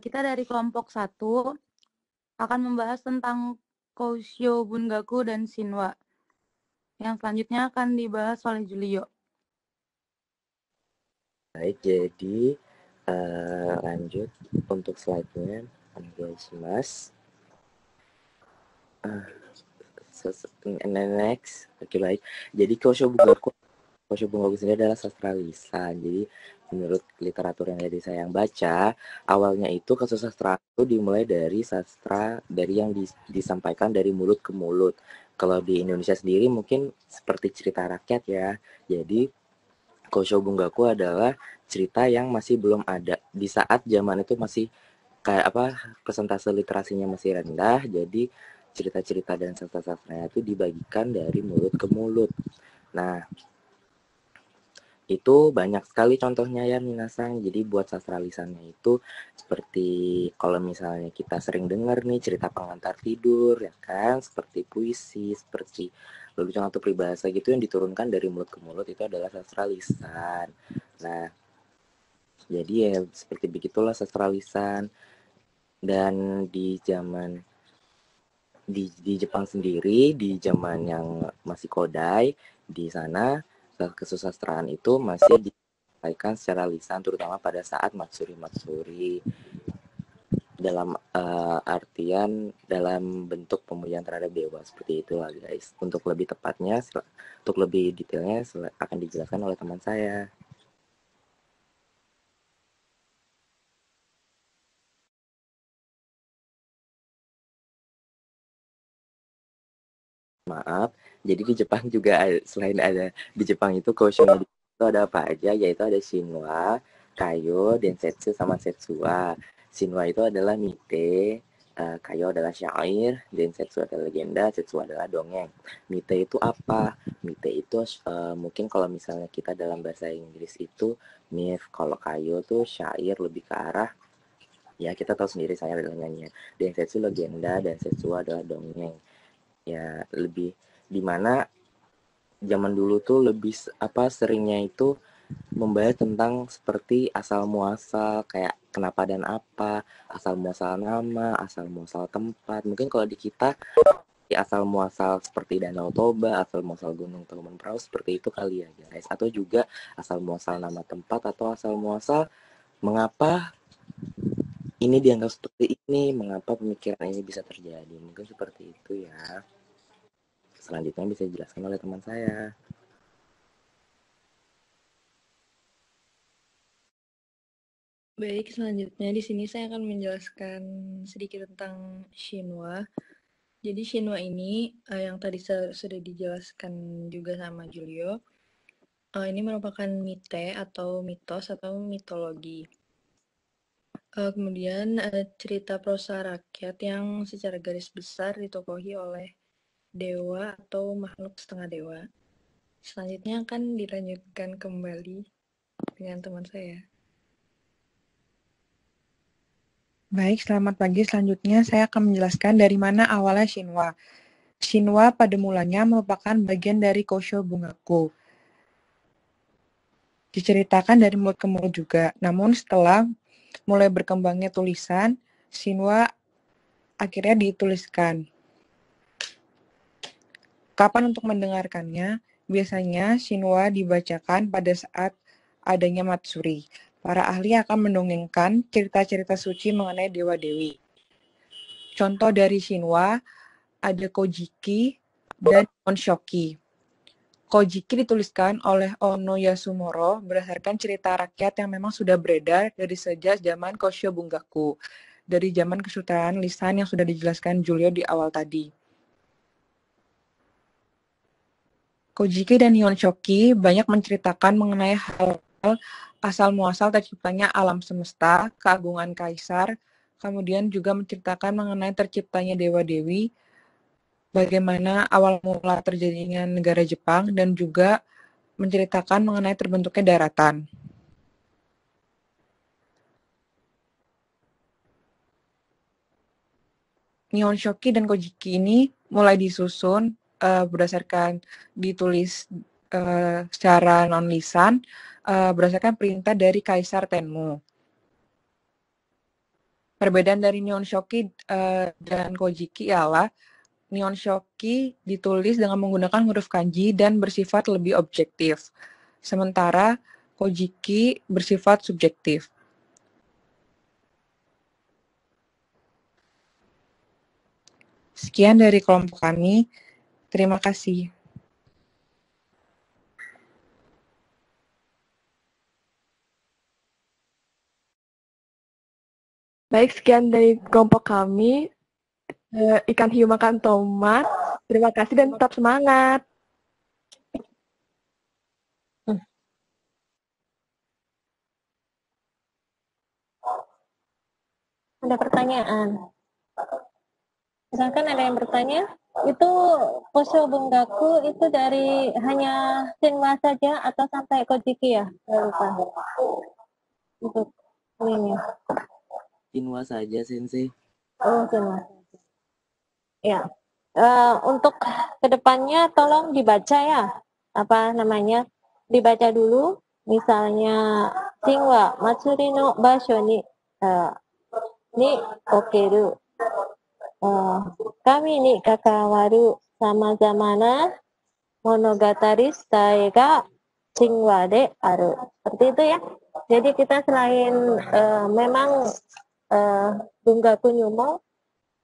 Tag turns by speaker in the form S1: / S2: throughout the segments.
S1: Kita dari kelompok 1 akan membahas tentang Kousho Bungaku dan Shinwa. Yang selanjutnya akan dibahas oleh Julio.
S2: Baik, jadi lanjut untuk slide-nya. Onegaishimasu. Next. Oke, baik. Jadi Kousho Bungaku sendiri adalah sastra lisan. Jadi menurut literatur yang tadi saya baca, awalnya itu kesusastraan itu dimulai dari sastra dari yang disampaikan dari mulut ke mulut. Kalau di Indonesia sendiri mungkin seperti cerita rakyat ya. Jadi Kousho Bungaku adalah cerita yang masih belum ada di saat zaman itu, masih kayak apa, persentase literasinya masih rendah. Jadi cerita-cerita dan sastra-sastranya itu dibagikan dari mulut ke mulut. Nah, itu banyak sekali contohnya ya minasang. Jadi buat sastra lisannya itu seperti kalau misalnya kita sering dengar nih cerita pengantar tidur ya kan, seperti puisi, seperti lelucon atau peribahasa gitu yang diturunkan dari mulut ke mulut, itu adalah sastra lisan. Nah, jadi ya seperti begitulah sastra lisan. Dan di zaman di Jepang sendiri, di zaman yang masih Kodai, di sana kesusastraan itu masih disampaikan secara lisan, terutama pada saat matsuri dalam artian dalam bentuk pemujian terhadap dewa, seperti itulah guys. Untuk lebih tepatnya, untuk lebih detailnya akan dijelaskan oleh teman saya. Maaf, jadi di Jepang juga selain ada di Jepang itu Kousho itu ada apa aja, yaitu ada Shinwa, Kayo, Densetsu, sama Setsua. Shinwa itu adalah mite, Kayo adalah syair, Densetsu adalah legenda, Setsua adalah dongeng. Mite itu apa? Mite itu mungkin kalau misalnya kita dalam bahasa Inggris itu myth, kalau Kayo tuh syair lebih ke arah, ya kita tahu sendiri saya adalah nyanyian. Densetsu legenda dan Setsua adalah dongeng. Ya lebih dimana zaman dulu tuh lebih seringnya itu membahas tentang seperti asal muasal, kayak kenapa dan apa, asal muasal nama, asal muasal tempat. Mungkin kalau di kita asal muasal seperti Danau Toba, asal muasal Gunung Tangkuban Perahu, seperti itu kali ya guys. Atau juga asal muasal nama tempat, atau asal muasal mengapa ini dianggap seperti ini, mengapa pemikiran ini bisa terjadi. Mungkin seperti itu ya. Selanjutnya bisa dijelaskan oleh teman saya.
S3: Baik, selanjutnya di sini saya akan menjelaskan sedikit tentang Shinwa. Jadi Shinwa ini yang tadi sudah dijelaskan juga sama Julio, ini merupakan mite atau mitos atau mitologi. Kemudian cerita prosa rakyat yang secara garis besar ditokohi oleh dewa atau makhluk setengah dewa. Selanjutnya akan dilanjutkan kembali dengan teman saya.
S4: Baik, selamat pagi. Selanjutnya saya akan menjelaskan dari mana awalnya Shinwa. Shinwa pada mulanya merupakan bagian dari Kousho Bungaku. Diceritakan dari mulut ke mulut juga. Namun setelah mulai berkembangnya tulisan, Shinwa akhirnya dituliskan. Kapan untuk mendengarkannya? Biasanya Shinwa dibacakan pada saat adanya matsuri. Para ahli akan mendongengkan cerita-cerita suci mengenai dewa-dewi. Contoh dari Shinwa ada Kojiki dan Honshoki. Kojiki dituliskan oleh Ono Yasumoro berdasarkan cerita rakyat yang memang sudah beredar dari sejak zaman Kousho Bungaku, dari zaman kesusastraan lisan yang sudah dijelaskan Julio di awal tadi. Kojiki dan Honshoki banyak menceritakan mengenai hal-hal asal-muasal terciptanya alam semesta, keagungan kaisar, kemudian juga menceritakan mengenai terciptanya dewa-dewi, bagaimana awal mula terjadinya negara Jepang, dan juga menceritakan mengenai terbentuknya daratan. Nihon Shoki dan Kojiki ini mulai disusun berdasarkan ditulis secara non-lisan berdasarkan perintah dari Kaisar Tenmu. Perbedaan dari Nihon Shoki dan Kojiki ialah Nihon Shoki ditulis dengan menggunakan huruf kanji dan bersifat lebih objektif, sementara Kojiki bersifat subjektif. Sekian dari kelompok kami. Terima kasih.
S5: Baik, sekian dari kelompok kami. Ikan hiu makan tomat. Terima kasih dan tetap semangat.
S6: Ada pertanyaan? Misalkan ada yang bertanya, itu Kosho Bungaku itu dari hanya Shinwa saja atau sampai Kojiki ya? Saya lupa. Untuk ini.
S2: Shinwa saja, Sensei.
S6: Oh, Shinwa. Ya. Untuk kedepannya tolong dibaca ya. Apa namanya? Dibaca dulu. Misalnya Shinwa Matsuri no Basho ni okeru kami ni kakawaru sama-sama na monogatari shtai ga Shinwa de aru. Seperti itu ya. Jadi kita selain memang Bungaku Nyumo,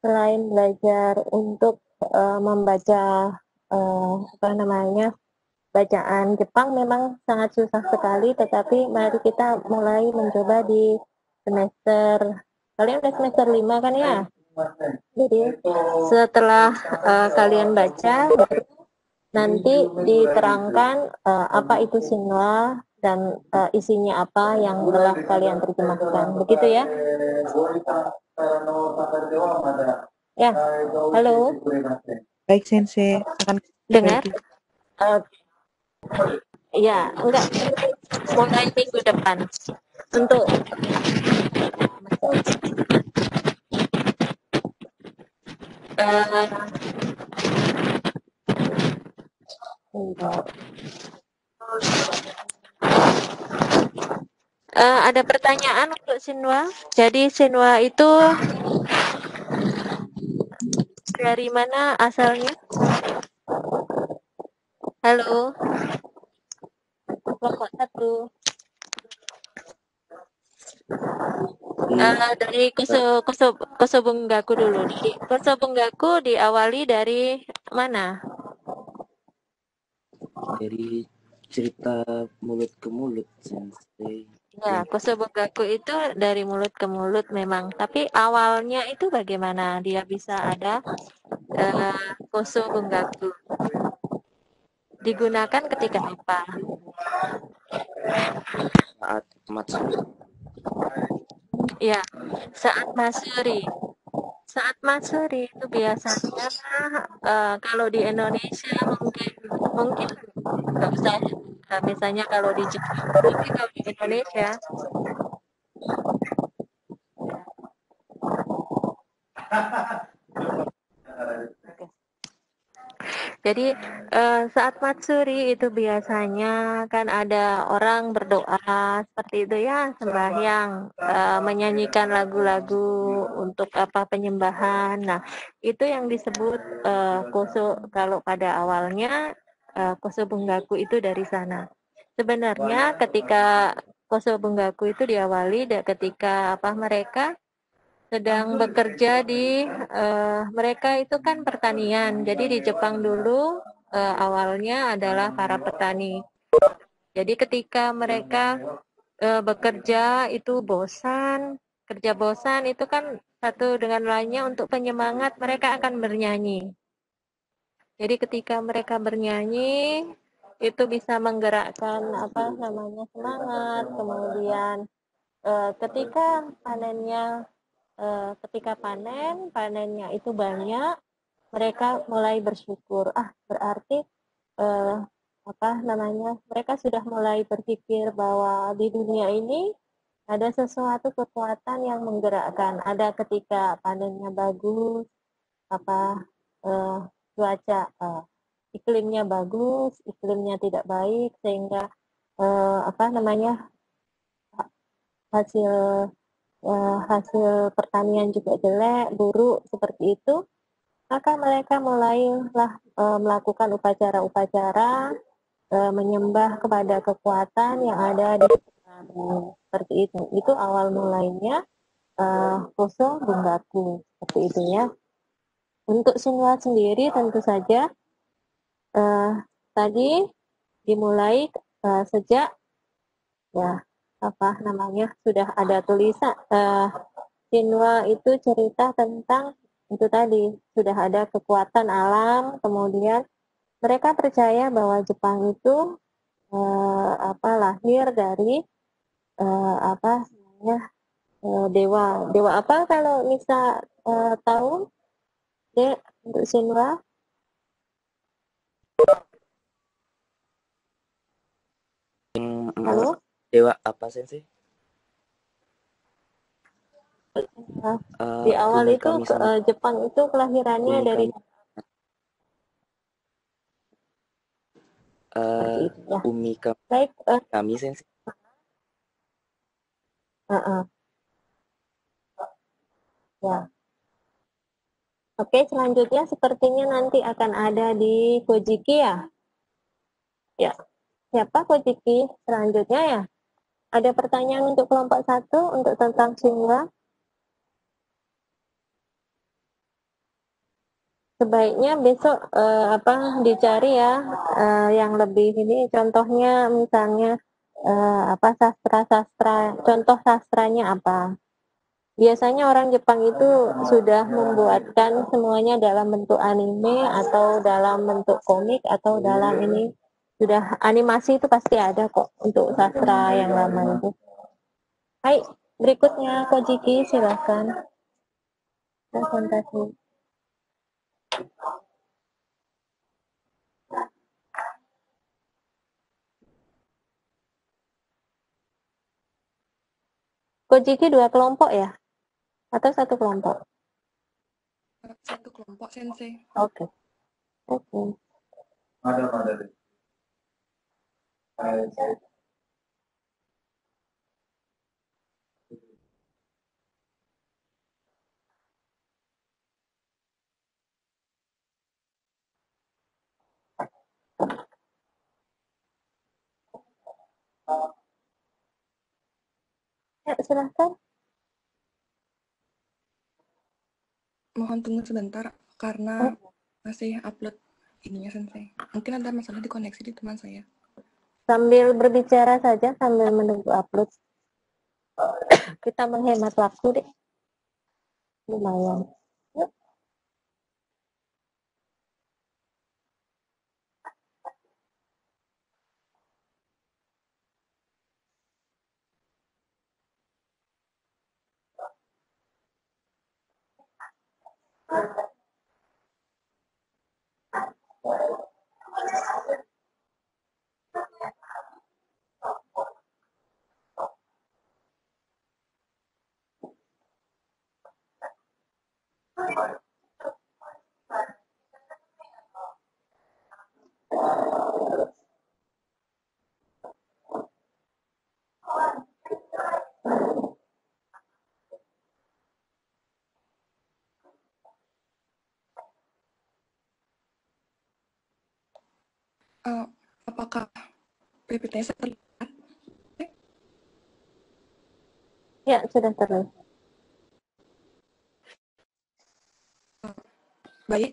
S6: selain belajar untuk membaca bacaan Jepang memang sangat susah sekali, tetapi mari kita mulai mencoba di semester, kalian udah semester 5 kan ya? Jadi setelah kalian baca, nanti diterangkan apa itu Shinwa dan isinya apa yang telah kalian terjemahkan. Begitu ya? Ya, halo.
S4: Baik, Sensei. Akan
S6: Dengar? Ya, enggak. Mulai minggu depan. Untuk ada pertanyaan untuk Shinwa. Jadi Shinwa itu dari mana asalnya? Halo. Kelompok 1. Dari Koso Bungaku dulu. Koso Bungaku diawali dari mana?
S2: Dari cerita mulut ke mulut, Sensei.
S6: Ya, Koso Bungaku itu dari mulut ke mulut memang. Tapi awalnya itu bagaimana dia bisa ada Koso Bungaku? Digunakan ketika apa?
S2: Saat Matsuri.
S6: Ya, saat Matsuri. Saat Matsuri itu biasanya kalau di Indonesia mungkin nggak usah misalnya kalau di Jepang, tapi kalau di Indonesia jadi saat Matsuri itu biasanya kan ada orang berdoa seperti itu ya, sembahyang, menyanyikan lagu-lagu untuk penyembahan. Nah, itu yang disebut Koso. Kalau pada awalnya Koso Bungaku itu dari sana. Sebenarnya ketika Koso Bungaku itu diawali ketika mereka sedang bekerja di mereka itu kan pertanian. Jadi di Jepang dulu awalnya adalah para petani. Jadi ketika mereka bekerja itu bosan, kerja bosan itu kan satu dengan lainnya untuk penyemangat mereka akan bernyanyi. Jadi ketika mereka bernyanyi itu bisa menggerakkan semangat. Kemudian ketika panennya itu banyak, mereka mulai bersyukur. Berarti mereka sudah mulai berpikir bahwa di dunia ini ada sesuatu kekuatan yang menggerakkan. Ada ketika panennya bagus, cuaca iklimnya bagus, iklimnya tidak baik, sehingga hasil hasil pertanian juga jelek, buruk seperti itu, maka mereka mulailah melakukan upacara-upacara menyembah kepada kekuatan yang ada di sekitarnya. Seperti itu. Itu awal mulainya Koso Bunggaku. Seperti itu ya. Untuk Shinwa sendiri tentu saja tadi dimulai sejak ya apa namanya sudah ada tulisan Shinwa itu cerita tentang itu tadi sudah ada kekuatan alam, kemudian mereka percaya bahwa Jepang itu lahir dari apa namanya dewa dewa apa kalau bisa tahu Dek untuk Shinwa? Halo?
S2: Dewa apa sensei?
S6: Di awal itu Jepang itu kelahirannya dari
S2: Umi
S6: baik
S2: kami sensei.
S6: Ya. Oke, selanjutnya sepertinya nanti akan ada di Kojiki ya. Ya. Siapa Kojiki selanjutnya ya? Ada pertanyaan untuk kelompok 1 untuk tentang Shinwa? Sebaiknya besok dicari ya yang lebih ini contohnya misalnya sastra-sastra, contoh sastranya apa. Biasanya orang Jepang itu sudah membuatkan semuanya dalam bentuk anime atau dalam bentuk komik atau dalam ini sudah animasi itu pasti ada kok untuk sastra yang lama itu. Hai, berikutnya Kojiki silakan. Presentasi. Kojiki 2 kelompok ya? Atau 1 kelompok?
S4: 1 kelompok, Sensei.
S6: Oke.
S7: Ada.
S6: Ya, silahkan.
S4: Mohon tunggu sebentar karena masih upload ininya Sensei. Mungkin ada masalah di koneksi di teman saya.
S6: Sambil berbicara saja sambil menunggu upload. Kita menghemat waktu deh. Lumayan. Yuk.
S4: Apakah PPT terlihat?
S6: Ya, sudah terlihat.
S4: Baik.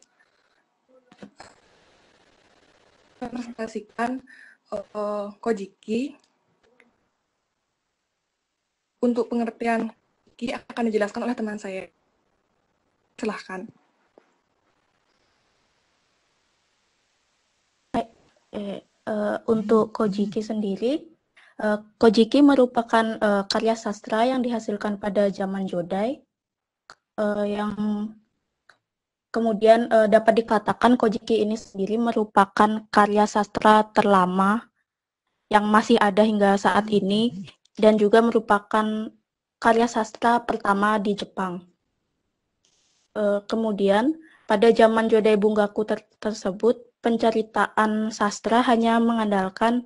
S4: Presentasikan Kojiki. Untuk pengertian Kojiki akan dijelaskan oleh teman saya. Silahkan.
S8: Untuk Kojiki sendiri, Kojiki merupakan karya sastra yang dihasilkan pada zaman Jodai, yang kemudian dapat dikatakan Kojiki ini sendiri merupakan karya sastra terlama yang masih ada hingga saat ini, dan juga merupakan karya sastra pertama di Jepang. Kemudian, pada zaman Jodai Bungaku tersebut, penceritaan sastra hanya mengandalkan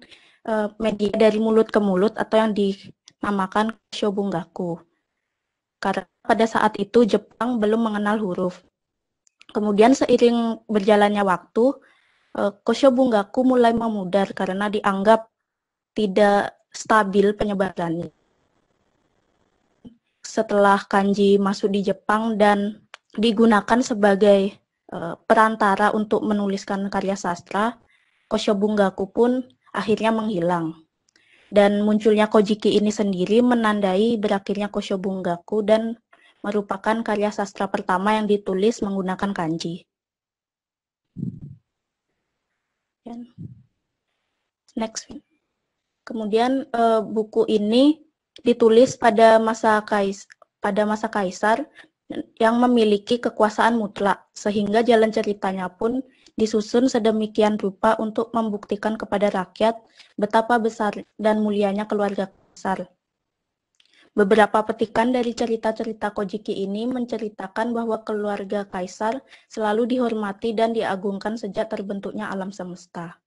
S8: media dari mulut ke mulut atau yang dinamakan Shobungaku. karena pada saat itu Jepang belum mengenal huruf. Kemudian seiring berjalannya waktu, Kosho Bungaku mulai memudar karena dianggap tidak stabil penyebarannya. Setelah kanji masuk di Jepang dan digunakan sebagai perantara untuk menuliskan karya sastra, Kosho Bungaku pun akhirnya menghilang. Dan munculnya Kojiki ini sendiri menandai berakhirnya Kosho Bungaku dan merupakan karya sastra pertama yang ditulis menggunakan kanji. Next. Kemudian buku ini ditulis pada masa kaisar yang memiliki kekuasaan mutlak, sehingga jalan ceritanya pun disusun sedemikian rupa untuk membuktikan kepada rakyat betapa besar dan mulianya keluarga kaisar. Beberapa petikan dari cerita-cerita Kojiki ini menceritakan bahwa keluarga kaisar selalu dihormati dan diagungkan sejak terbentuknya alam semesta.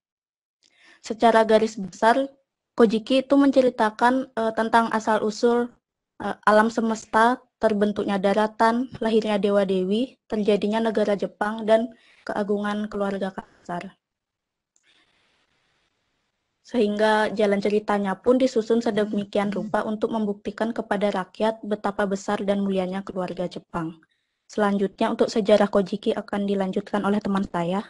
S8: Secara garis besar, Kojiki itu menceritakan tentang asal-usul alam semesta, terbentuknya daratan, lahirnya dewa-dewi, terjadinya negara Jepang, dan keagungan keluarga kaisar. Sehingga jalan ceritanya pun disusun sedemikian rupa untuk membuktikan kepada rakyat betapa besar dan mulianya keluarga Jepang. Selanjutnya untuk sejarah Kojiki akan dilanjutkan oleh teman saya.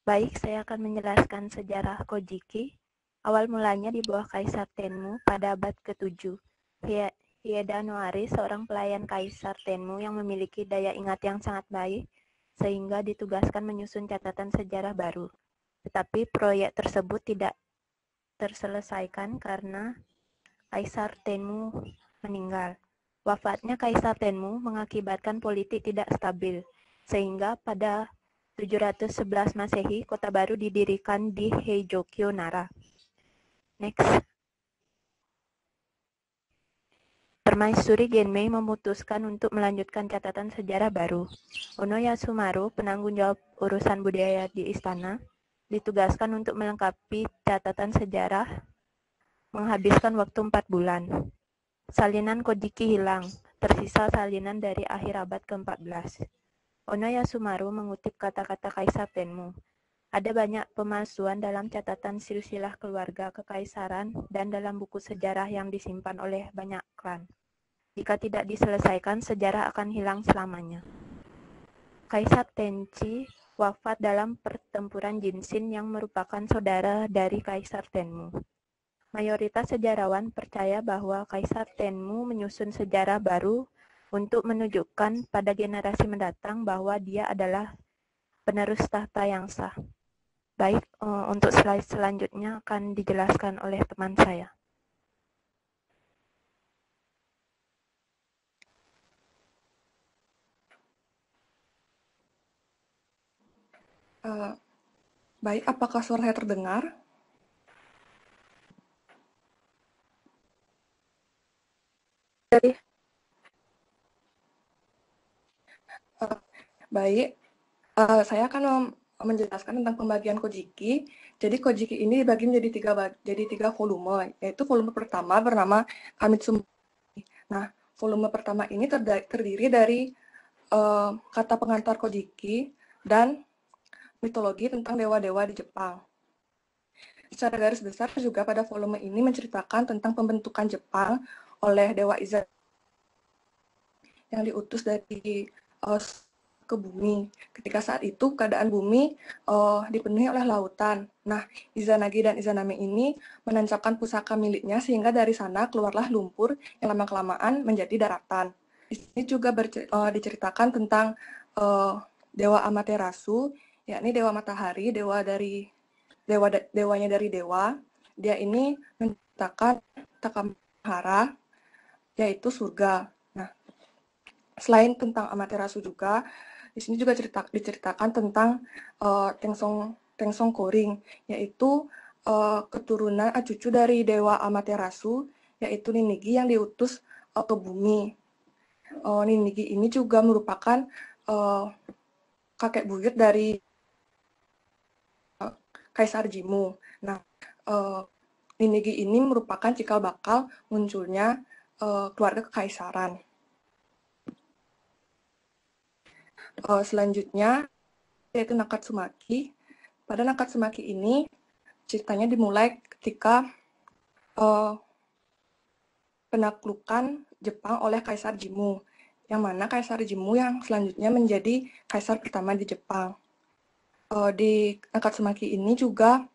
S7: Baik, saya akan menjelaskan sejarah Kojiki. Awal mulanya di bawah Kaisar Tenmu pada abad ke-7. Hieda Noari, seorang pelayan Kaisar Tenmu yang memiliki daya ingat yang sangat baik, sehingga ditugaskan menyusun catatan sejarah baru. Tetapi proyek tersebut tidak terselesaikan karena Kaisar Tenmu meninggal. Wafatnya Kaisar Tenmu mengakibatkan politik tidak stabil, sehingga pada 711 Masehi, kota baru didirikan di Heijokyo, Nara. Next. Permaisuri Genmei memutuskan untuk melanjutkan catatan sejarah baru. Ono Yasumaru, penanggung jawab urusan budaya di istana, ditugaskan untuk melengkapi catatan sejarah, menghabiskan waktu 4 bulan. Salinan Kojiki hilang, tersisa salinan dari akhir abad ke-14. Ono Yasumaru mengutip kata-kata Kaisar Tenmu. Ada banyak pemalsuan dalam catatan silsilah keluarga kekaisaran dan dalam buku sejarah yang disimpan oleh banyak klan. Jika tidak diselesaikan, sejarah akan hilang selamanya. Kaisar Tenchi wafat dalam pertempuran Jinshin yang merupakan saudara dari Kaisar Tenmu. Mayoritas sejarawan percaya bahwa Kaisar Tenmu menyusun sejarah baru untuk menunjukkan pada generasi mendatang bahwa dia adalah penerus tahta yang sah. Baik, untuk slide selanjutnya akan dijelaskan oleh teman saya.
S5: Baik, apakah suara saya terdengar? Baik, saya akan menjelaskan tentang pembagian Kojiki. Jadi Kojiki ini dibagi menjadi tiga volume, yaitu volume pertama bernama Kamitsumi. Nah, volume pertama ini terdiri dari kata pengantar Kojiki dan mitologi tentang dewa-dewa di Jepang. Secara garis besar juga pada volume ini menceritakan tentang pembentukan Jepang oleh Dewa Izanagi yang diutus dari ke bumi. Ketika saat itu keadaan bumi dipenuhi oleh lautan. Nah, Izanagi dan Izanami ini menancapkan pusaka miliknya sehingga dari sana keluarlah lumpur yang lama-kelamaan menjadi daratan. Di sini juga diceritakan tentang Dewa Amaterasu, yakni dewa matahari, dewanya dari dewa. Dia ini menciptakan Takamahara, yaitu surga. Nah, selain tentang Amaterasu juga, di sini juga diceritakan tentang Tengsong Koring, yaitu keturunan cucu dari dewa Amaterasu, yaitu Ninigi yang diutus ke bumi. Ninigi ini juga merupakan kakek buyut dari Kaisar Jimmu. Nah, Ninigi ini merupakan cikal bakal munculnya keluarga kekaisaran. Selanjutnya yaitu Nakatsumaki. Pada Nakatsumaki ini ceritanya dimulai ketika penaklukan Jepang oleh Kaisar Jimmu, yang mana Kaisar Jimmu yang selanjutnya menjadi kaisar pertama di Jepang. Di Nakatsumaki ini juga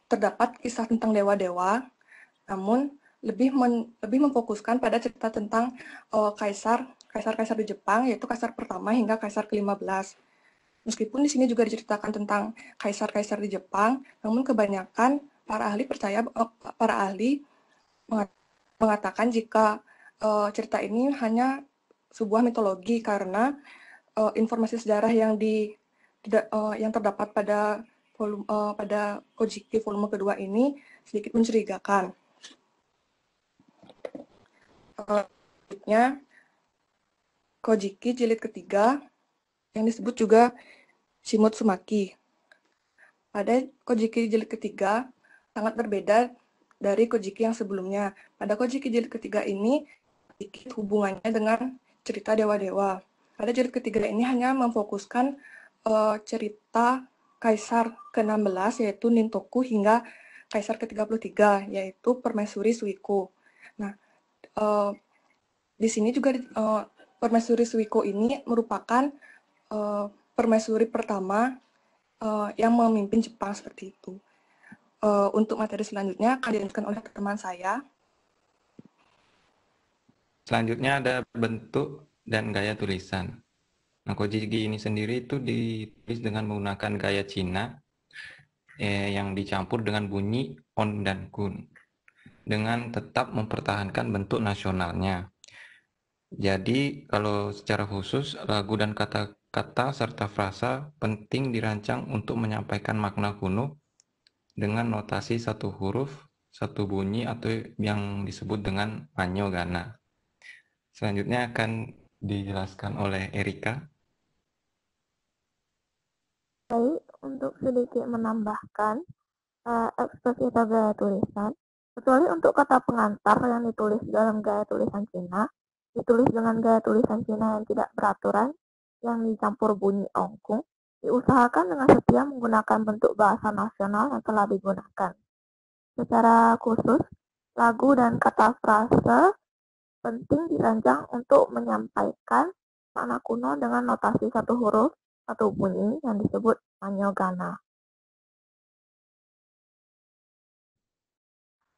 S5: terdapat kisah tentang dewa-dewa, namun lebih memfokuskan pada cerita tentang kaisar-kaisar di Jepang, yaitu kaisar pertama hingga kaisar ke-15. Meskipun di sini juga diceritakan tentang kaisar-kaisar di Jepang, namun kebanyakan para ahli mengatakan jika cerita ini hanya sebuah mitologi karena informasi sejarah yang terdapat pada Kojiki volume kedua ini sedikit mencurigakan. Selanjutnya, Kojiki jilid ketiga yang disebut juga Shimotsumaki. Pada Kojiki jilid ketiga sangat berbeda dari Kojiki yang sebelumnya. Pada Kojiki jilid ketiga ini sedikit hubungannya dengan cerita dewa-dewa. Pada jilid ketiga ini hanya memfokuskan cerita kaisar ke-16 yaitu Nintoku hingga kaisar ke-33 yaitu Permaisuri Suiko. Nah, di sini juga Permaisuri Suiko ini merupakan permaisuri pertama yang memimpin Jepang seperti itu. Untuk materi selanjutnya akan dilanjutkan oleh teman saya.
S9: Selanjutnya ada bentuk dan gaya tulisan. Nah, Kojiki ini sendiri itu ditulis dengan menggunakan gaya Cina yang dicampur dengan bunyi on dan kun, dengan tetap mempertahankan bentuk nasionalnya. Jadi, kalau secara khusus, lagu dan kata-kata serta frasa penting dirancang untuk menyampaikan makna kuno dengan notasi satu huruf, satu bunyi atau yang disebut dengan manyogana. Selanjutnya akan dijelaskan oleh Erika.
S6: Baik, untuk sedikit menambahkan ekspresi atau gaya tulisan, kecuali untuk kata pengantar yang ditulis dalam gaya tulisan Cina, ditulis dengan gaya tulisan Cina yang tidak beraturan, yang dicampur bunyi ongkung, diusahakan dengan setia menggunakan bentuk bahasa nasional yang telah digunakan. Secara khusus, lagu dan kata frase penting dirancang untuk menyampaikan makna kuno dengan notasi satu huruf, satu bunyi yang disebut manyogana.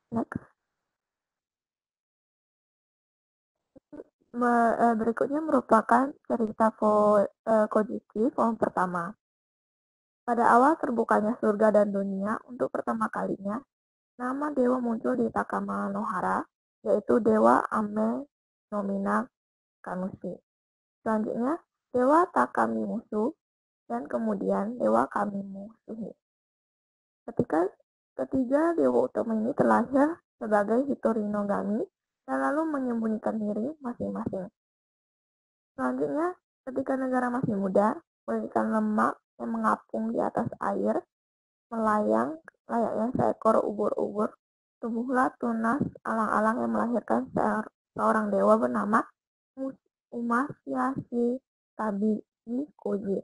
S6: Next. Berikutnya merupakan cerita Kojiki volume pertama. Pada awal terbukanya surga dan dunia untuk pertama kalinya, nama dewa muncul di Takama Nohara, yaitu Dewa Ame Nomina Kanushi. Selanjutnya, Dewa Takami Musu, dan kemudian Dewa Kami Musuhi. Ketiga dewa utama ini terlahir sebagai Hitori no Gami dan lalu menyembunyikan diri masing-masing. Selanjutnya, ketika negara masih muda, bagaikan lemak yang mengapung di atas air, melayang layaknya seekor ubur-ubur, tumbuhlah tunas alang-alang yang melahirkan seorang dewa bernama Umasyashi Tabi Koji.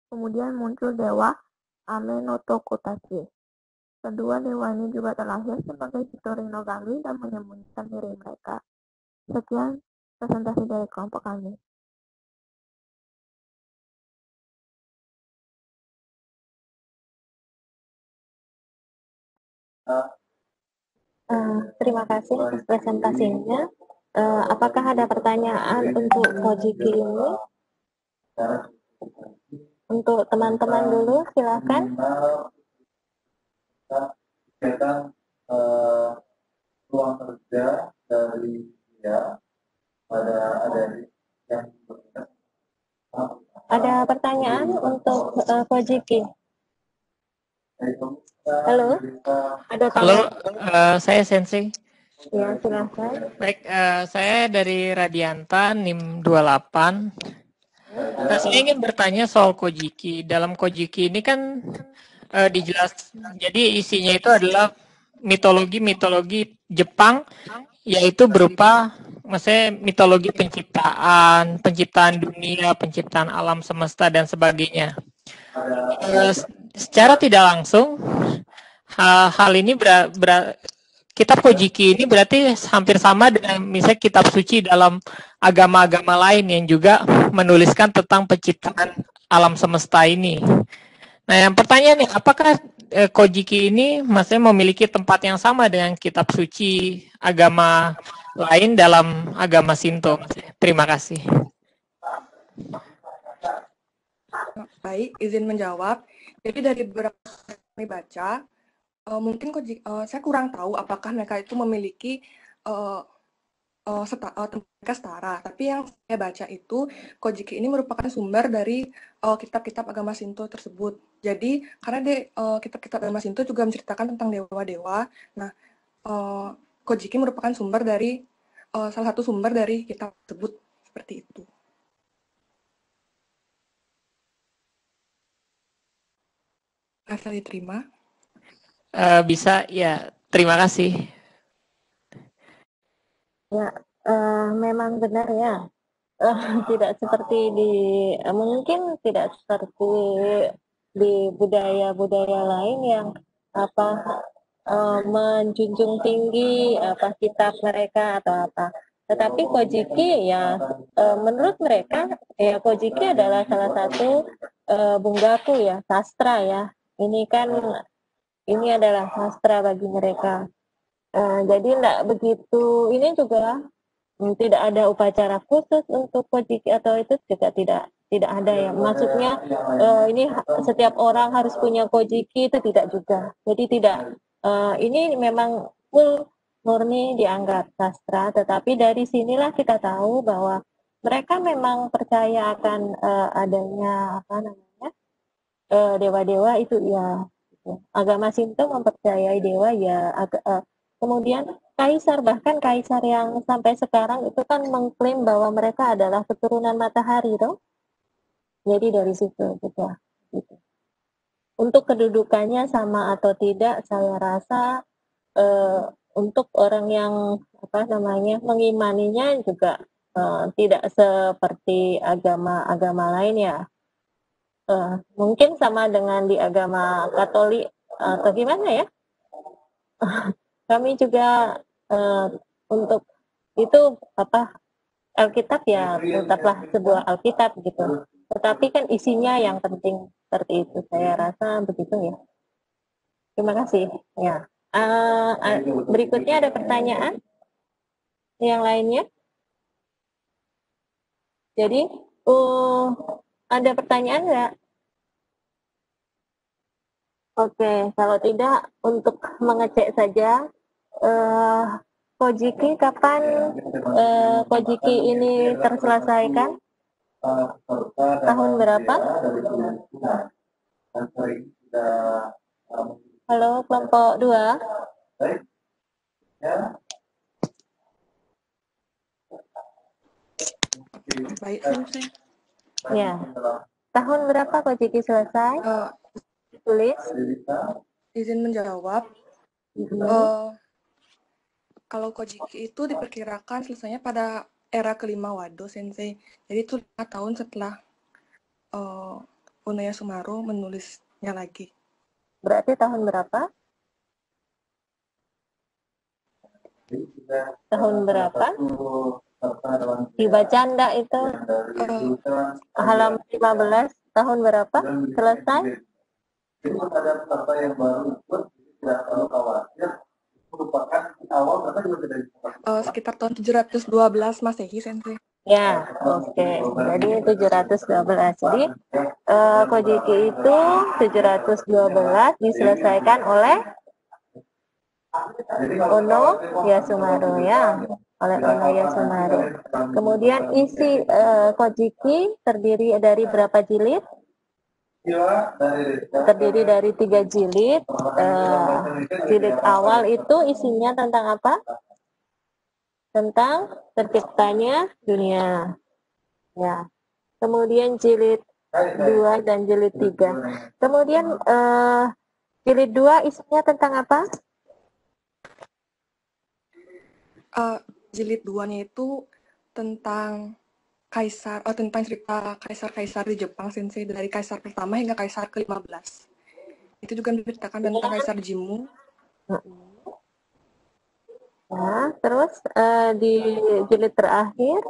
S6: Kemudian muncul dewa Ame no Tokotachi. Kedua dewa ini juga terlahir sebagai Hitori no Gami dan menyembunyikan diri mereka. Sekian presentasi dari kelompok kami. Terima kasih atas presentasinya. Apakah ada pertanyaan untuk Kojiki ini? Untuk teman-teman dulu, silakan.
S10: Ruang kerja dari dia
S6: ada pertanyaan untuk Kojiki? Halo, ada
S11: halo, saya Sensei.
S6: Ya, silakan.
S11: Baik, saya dari Radianta NIM 28. Nah, saya ingin bertanya soal Kojiki. Dalam Kojiki ini kan dijelas. Jadi isinya itu adalah mitologi Jepang, yaitu berupa maksudnya mitologi penciptaan dunia, penciptaan alam semesta dan sebagainya. Secara tidak langsung hal ini kitab Kojiki ini berarti hampir sama dengan misalnya kitab suci dalam agama-agama lain yang juga menuliskan tentang penciptaan alam semesta ini. Nah, yang pertanyaannya, apakah Kojiki ini maksudnya memiliki tempat yang sama dengan kitab suci agama lain dalam agama Shinto? Terima kasih.
S5: Baik, izin menjawab. Jadi dari beberapa kami baca, mungkin saya kurang tahu apakah mereka itu memiliki mereka setara. Tapi yang saya baca itu Kojiki ini merupakan sumber dari kitab-kitab agama Shinto tersebut. Jadi karena kitab-kitab agama Shinto juga menceritakan tentang dewa-dewa. Nah, Kojiki merupakan sumber dari salah satu sumber dari kitab tersebut seperti itu. Asal diterima.
S11: Bisa, ya. Terima kasih.
S6: Ya, memang benar ya. Tidak seperti mungkin tidak seperti di budaya-budaya lain yang menjunjung tinggi kitab mereka atau apa. Tetapi Kojiki ya menurut mereka ya Kojiki adalah salah satu bungaku ya, sastra ya. Ini adalah sastra bagi mereka. Jadi tidak begitu, ini juga tidak ada upacara khusus untuk Kojiki atau itu juga tidak ada ya. Maksudnya ini setiap orang harus punya Kojiki itu tidak juga. Jadi tidak, ini memang full murni dianggap sastra, tetapi dari sinilah kita tahu bahwa mereka memang percaya akan adanya dewa-dewa itu ya. Agama Shinto mempercayai dewa ya. Kemudian bahkan kaisar yang sampai sekarang itu kan mengklaim bahwa mereka adalah keturunan matahari, toh. Jadi dari situ juga. Gitu. Untuk kedudukannya sama atau tidak, saya rasa untuk orang yang mengimaninya juga tidak seperti agama-agama lain ya. Mungkin sama dengan di agama Katolik atau gimana ya? Kami juga untuk itu Alkitab ya tetaplah sebuah Alkitab gitu. Tetapi kan isinya yang penting seperti itu. Saya rasa begitu ya. Terima kasih. Ya. Berikutnya ada pertanyaan yang lainnya. Jadi ada pertanyaan nggak? Oke, kalau tidak untuk mengecek saja, Kojiki kapan Kojiki ini terselesaikan? Tahun berapa? Halo, kelompok 2.
S5: Baik, selesai.
S6: Ya. Tahun berapa Kojiki selesai? Tulis.
S5: Izin menjawab. Kalau Kojiki itu diperkirakan selesainya pada era kelima Wado Sensei. Jadi itu 5 tahun setelah Unoyasumaru menulisnya lagi.
S6: Berarti tahun berapa? Tahun berapa? Dibaca enggak itu? Halaman 15, tahun berapa selesai?
S10: Ada peserta yang baru ikut, tidak terlalu khawatir. Merupakan awal mereka juga tidak
S5: sekitar tahun 712 Masehi, Sensei.
S6: Ya, oke. Jadi 712. Jadi Kojiki itu 712 diselesaikan oleh Ono Yasumaru ya, oleh Ono Yasumaru. Kemudian isi Kojiki terdiri dari berapa jilid? Terdiri dari 3 jilid. Jilid awal itu isinya tentang apa? Tentang terciptanya dunia. Ya. Kemudian jilid 2 dan jilid 3. Kemudian Jilid 2 isinya tentang apa?
S5: Jilid 2-nya itu tentang tentang cerita kaisar-kaisar di Jepang, Sensei, dari kaisar pertama hingga kaisar ke-15. Itu juga menceritakan tentang kaisar Jimmu.
S6: Nah, terus di jilid terakhir?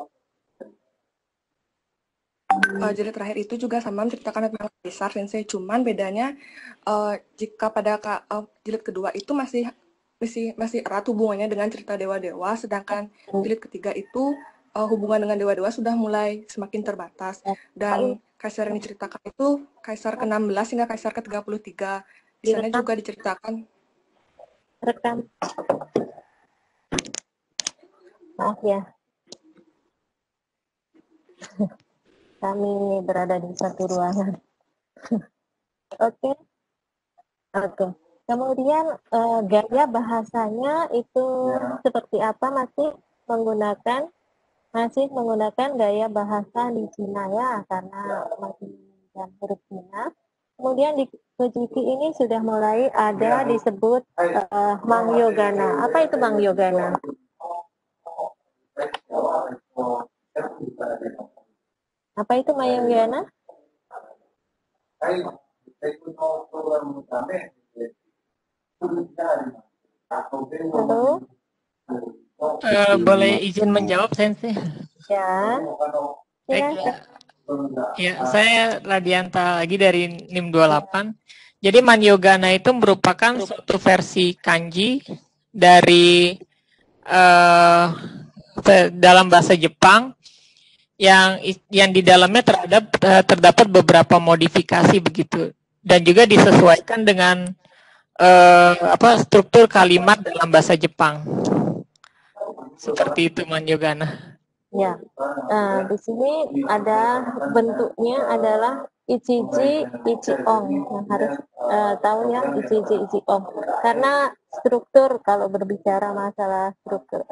S5: Jilid terakhir itu juga sama menceritakan tentang kaisar, Sensei. Cuman bedanya jika pada jilid kedua itu masih erat hubungannya dengan cerita dewa-dewa, sedangkan jilid ketiga itu hubungan dengan dewa-dewa sudah mulai semakin terbatas. Dan kaisar yang diceritakan itu kaisar ke-16 hingga kaisar ke-33. Di sana juga diceritakan.
S6: Rekam. Maaf ya. Kami berada di satu ruangan. Oke. Kemudian gaya bahasanya itu seperti apa? Masih menggunakan gaya bahasa di Cina ya, karena masih dalam huruf Cina. Kemudian di Kojiki ini sudah mulai ada disebut Mangyogana. Apa itu Mangyogana? Apa itu Mangyogana? Halo?
S11: Boleh izin menjawab, Sensei?
S6: Ya.
S11: Ya, saya Radianta lagi dari NIM 28. Jadi Mangyogana itu merupakan suatu versi kanji dari dalam bahasa Jepang yang di dalamnya terdapat beberapa modifikasi begitu, dan juga disesuaikan dengan struktur kalimat dalam bahasa Jepang. Seperti itu Mangyogana.
S6: Ya, di sini ada bentuknya adalah ichiji ichiong, yang harus tahu ya, ichiji ichiong. Karena struktur, kalau berbicara masalah struktur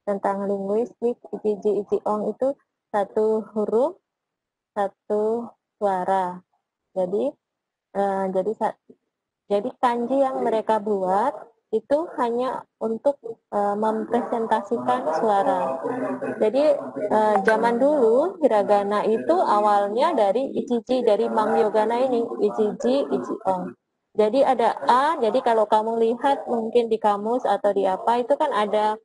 S6: tentang linguistik, ichiji ichiong itu satu huruf, satu suara. Jadi kanji yang mereka buat itu hanya untuk mempresentasikan suara. Jadi zaman dulu hiragana itu awalnya dari ichiji, dari Mangyogana ini, ichiji ichiong. Jadi ada a, jadi kalau kamu lihat mungkin di kamus atau di apa itu kan ada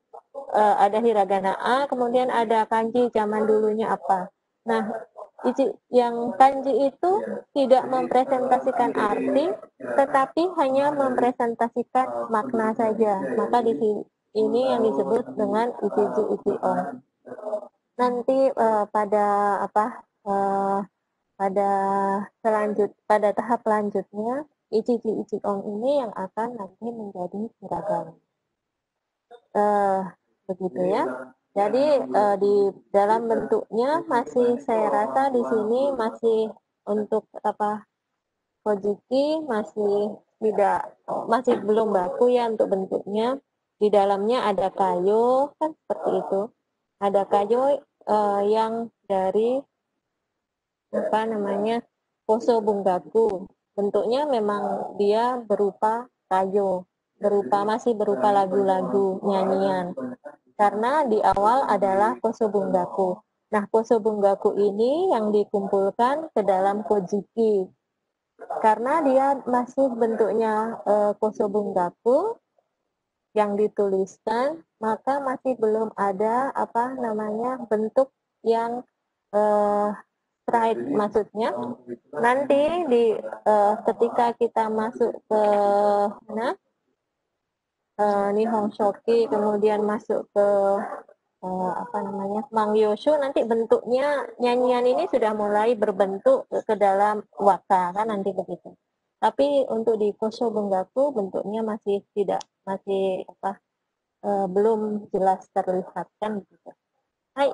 S6: hiragana a, kemudian ada kanji zaman dulunya apa. Nah, yang kanji itu tidak mempresentasikan arti, tetapi hanya mempresentasikan makna saja. Maka di sini ini yang disebut dengan ichiji ichiong. Nanti pada tahap selanjutnya ichiji ichiong ini yang akan nanti menjadi hiragana. Begitu ya. Jadi di dalam bentuknya masih, saya rasa di sini masih untuk Kojiki masih belum baku ya untuk bentuknya. Di dalamnya ada kayo, kan seperti itu. Ada kayo yang dari Koso Bungaku. Bentuknya memang dia berupa kayo, masih berupa lagu-lagu nyanyian. Karena di awal adalah Koso Bungaku. Nah, Koso Bungaku ini yang dikumpulkan ke dalam Kojiki. Karena dia masih bentuknya Koso Bungaku yang dituliskan, maka masih belum ada bentuk yang straight, maksudnya nanti ketika kita masuk ke Nihon Shoki, kemudian masuk ke Mangyoshu, nanti bentuknya nyanyian ini sudah mulai berbentuk ke dalam waka, kan nanti begitu. Tapi untuk di Koso Bungaku bentuknya masih belum jelas terlihatkan gitu. Hai,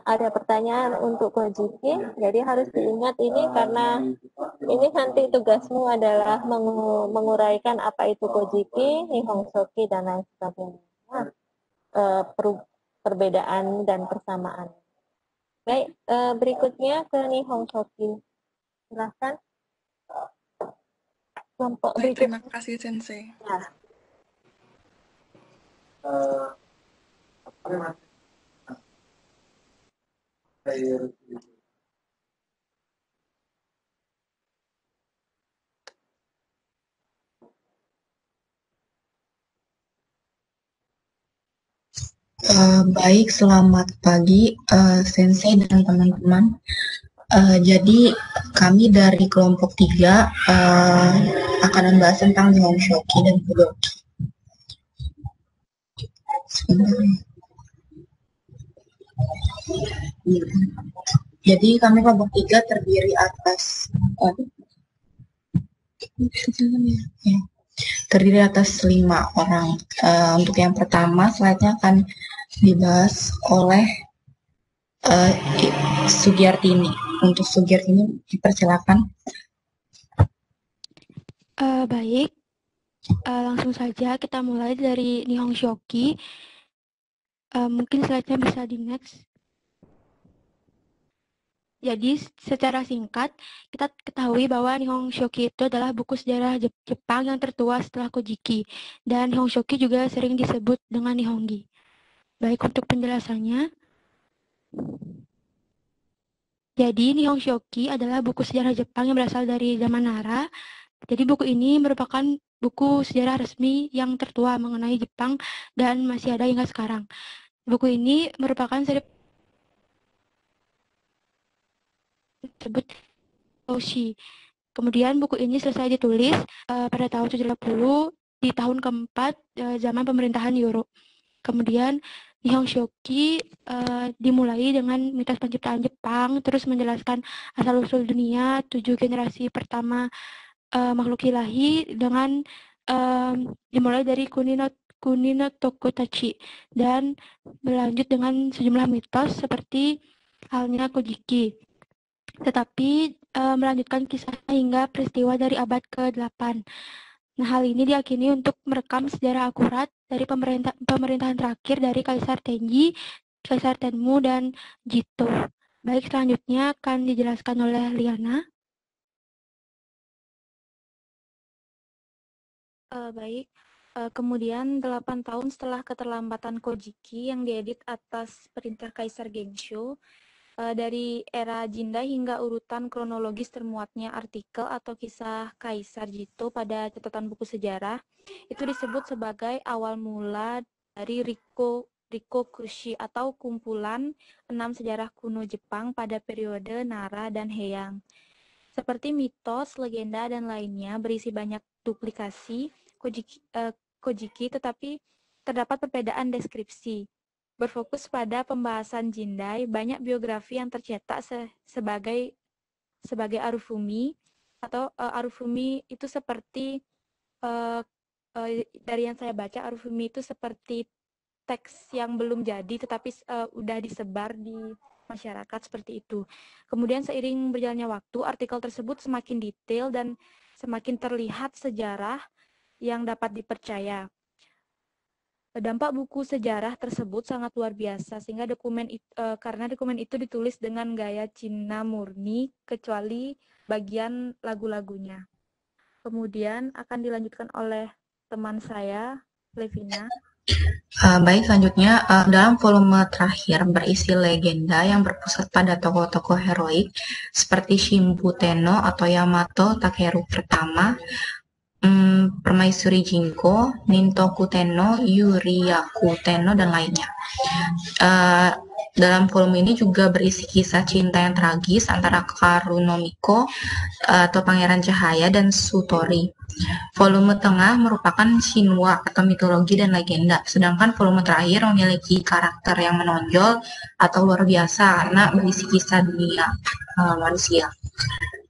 S6: ada pertanyaan untuk Kojiki, jadi harus diingat ini karena ini nanti tugasmu adalah menguraikan apa itu Kojiki, Nihon Shoki, dan lain sebagainya. Perbedaan dan persamaan. Baik, berikutnya ke Nihon Shoki. Silahkan. kelompok
S5: Baik,
S6: berikutnya.
S5: terima kasih Sensei.
S6: Ya.
S8: Baik, selamat pagi Sensei dan teman-teman. Jadi kami dari kelompok 3 akan membahas tentang Nihon Shoki dan Fudoki. Jadi kami kelompok 3 terdiri atas terdiri atas 5 orang. Untuk yang pertama, slide-nya akan dibahas oleh Sugiyartini. Untuk Sugiyartini, dipersilakan.
S12: Baik, langsung saja kita mulai dari Nihon Shoki. Mungkin slide-nya bisa di next. Jadi secara singkat, kita ketahui bahwa Nihon Shoki itu adalah buku sejarah Jepang yang tertua setelah Kojiki. Dan Nihon Shoki juga sering disebut dengan Nihongi. Baik, untuk penjelasannya. Jadi Nihon Shoki adalah buku sejarah Jepang yang berasal dari zaman Nara. Jadi buku ini merupakan buku sejarah resmi yang tertua mengenai Jepang dan masih ada hingga sekarang. Buku ini merupakan seri tersebut Oshi. Kemudian buku ini selesai ditulis pada tahun 70 di tahun keempat zaman pemerintahan Euro. Kemudian Nihon Shoki dimulai dengan mitos penciptaan Jepang, terus menjelaskan asal-usul dunia, 7 generasi pertama makhluk ilahi dengan dimulai dari Kunino Tokotachi dan berlanjut dengan sejumlah mitos seperti halnya Kojiki. Tetapi melanjutkan kisah hingga peristiwa dari abad ke-8. Nah, hal ini diyakini untuk merekam sejarah akurat dari pemerintahan terakhir dari Kaisar Tenji, Kaisar Tenmu, dan Jito. Baik, selanjutnya akan dijelaskan oleh Liana.
S13: Baik, kemudian 8 tahun setelah keterlambatan Kojiki yang diedit atas perintah Kaisar Gengsho, dari era Jindai hingga urutan kronologis termuatnya artikel atau kisah Kaisar Jito pada catatan buku sejarah, itu disebut sebagai awal mula dari Rikokushi atau kumpulan 6 sejarah kuno Jepang pada periode Nara dan Heian. Seperti mitos, legenda, dan lainnya berisi banyak duplikasi Kojiki, tetapi terdapat perbedaan deskripsi. Berfokus pada pembahasan Jindai, banyak biografi yang tercetak sebagai Arufumi, atau Arufumi itu seperti dari yang saya baca, Arufumi itu seperti teks yang belum jadi tetapi udah disebar di masyarakat seperti itu. Kemudian seiring berjalannya waktu, artikel tersebut semakin detail dan semakin terlihat sejarah yang dapat dipercaya. Dampak buku sejarah tersebut sangat luar biasa, sehingga karena dokumen itu ditulis dengan gaya Cina murni, kecuali bagian lagu-lagunya. Kemudian akan dilanjutkan oleh teman saya, Levina.
S8: Baik, selanjutnya dalam volume terakhir berisi legenda yang berpusat pada tokoh-tokoh heroik seperti Shimbu Tenno atau Yamato Takeru pertama, Permaisuri Jinko, Nintoku Tenno, Yuriyaku Tenno, dan lainnya. Dalam volume ini juga berisi kisah cinta yang tragis antara Karunomiko atau Pangeran Cahaya dan Sutori. Volume tengah merupakan Shinwa atau mitologi dan legenda, sedangkan volume terakhir memiliki karakter yang menonjol atau luar biasa karena berisi kisah dunia manusia.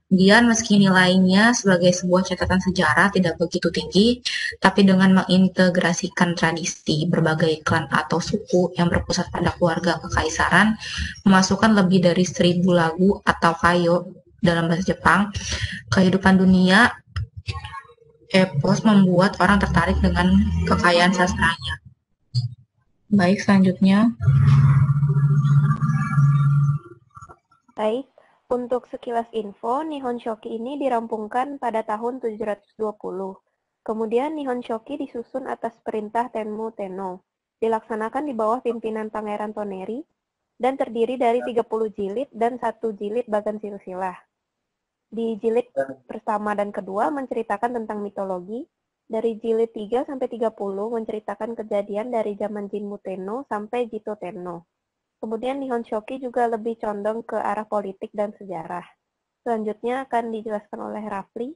S8: Kemudian meski nilainya sebagai sebuah catatan sejarah tidak begitu tinggi, tapi dengan mengintegrasikan tradisi berbagai klan atau suku yang berpusat pada keluarga kekaisaran, memasukkan lebih dari 1000 lagu atau kayo dalam bahasa Jepang, kehidupan dunia epos membuat orang tertarik dengan kekayaan sastranya. Baik, selanjutnya.
S6: Baik,
S7: Untuk sekilas info, Nihon Shoki ini dirampungkan pada tahun 720. Kemudian Nihon Shoki disusun atas perintah Tenmu Tenno. Dilaksanakan di bawah pimpinan Pangeran Toneri dan terdiri dari 30 jilid dan 1 jilid Bagan Silsilah. Di jilid pertama dan kedua menceritakan tentang mitologi. Dari jilid 3 sampai 30 menceritakan kejadian dari zaman Jinmu Tenno sampai Jito Tenno. Kemudian Nihon Shoki juga lebih condong ke arah politik dan sejarah. Selanjutnya akan dijelaskan oleh Rafli.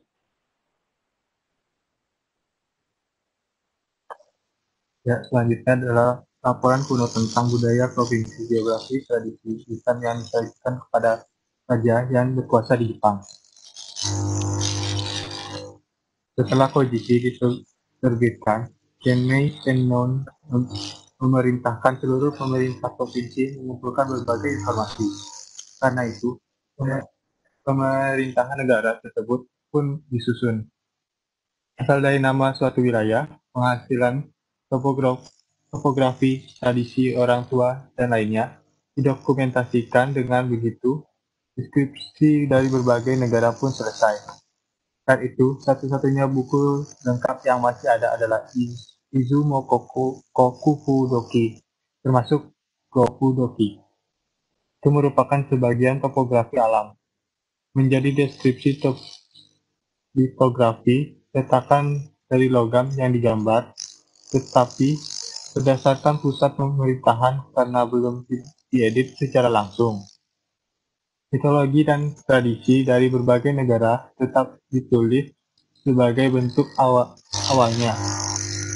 S14: Ya, selanjutnya adalah laporan kuno tentang budaya provinsi, geografi, tradisi, lisan yang disajikan kepada raja yang berkuasa di Jepang. Setelah Kojiki diterbitkan, Genmei Tennon memerintahkan seluruh pemerintah provinsi mengumpulkan berbagai informasi. Karena itu, pemerintahan negara tersebut pun disusun. Asal dari nama suatu wilayah, penghasilan, topografi, tradisi orang tua, dan lainnya, didokumentasikan. Dengan begitu, deskripsi dari berbagai negara pun selesai. Saat itu, satu-satunya buku lengkap yang masih ada adalah Izumo Kokufudoki, termasuk Gofudoki. Itu merupakan sebagian topografi alam. Menjadi deskripsi topografi, cetakan dari logam yang digambar, tetapi berdasarkan pusat pemerintahan karena belum diedit secara langsung. Mitologi dan tradisi dari berbagai negara tetap ditulis sebagai bentuk awalnya.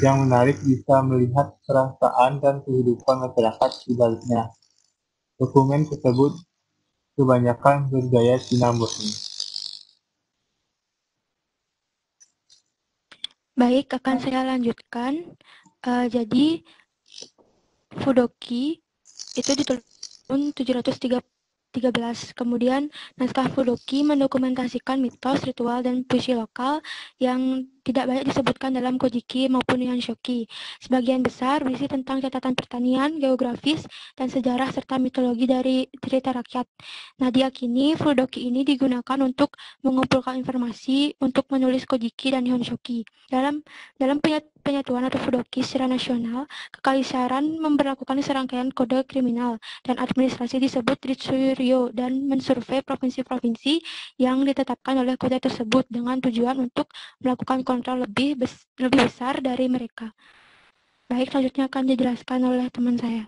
S14: Yang menarik bisa melihat perasaan dan kehidupan masyarakat di baliknya. Dokumen tersebut kebanyakan bergaya Cina murni.
S12: Baik, akan saya lanjutkan. Jadi, Fudoki itu ditulis tahun 713. Kemudian, naskah Fudoki mendokumentasikan mitos, ritual, dan puisi lokal yang tidak banyak disebutkan dalam Kojiki maupun Nihon Shoki. Sebagian besar berisi tentang catatan pertanian, geografis, dan sejarah serta mitologi dari cerita rakyat. Nah, diakini Fudoki ini digunakan untuk mengumpulkan informasi untuk menulis Kojiki dan Nihon Shoki. Dalam penyatuan atau Fudoki secara nasional, Kekaisaran memberlakukan serangkaian kode kriminal dan administrasi disebut Ritsuryo dan mensurvei provinsi-provinsi yang ditetapkan oleh kode tersebut dengan tujuan untuk melakukan kontrol lebih besar dari mereka. Baik, selanjutnya akan dijelaskan oleh teman saya.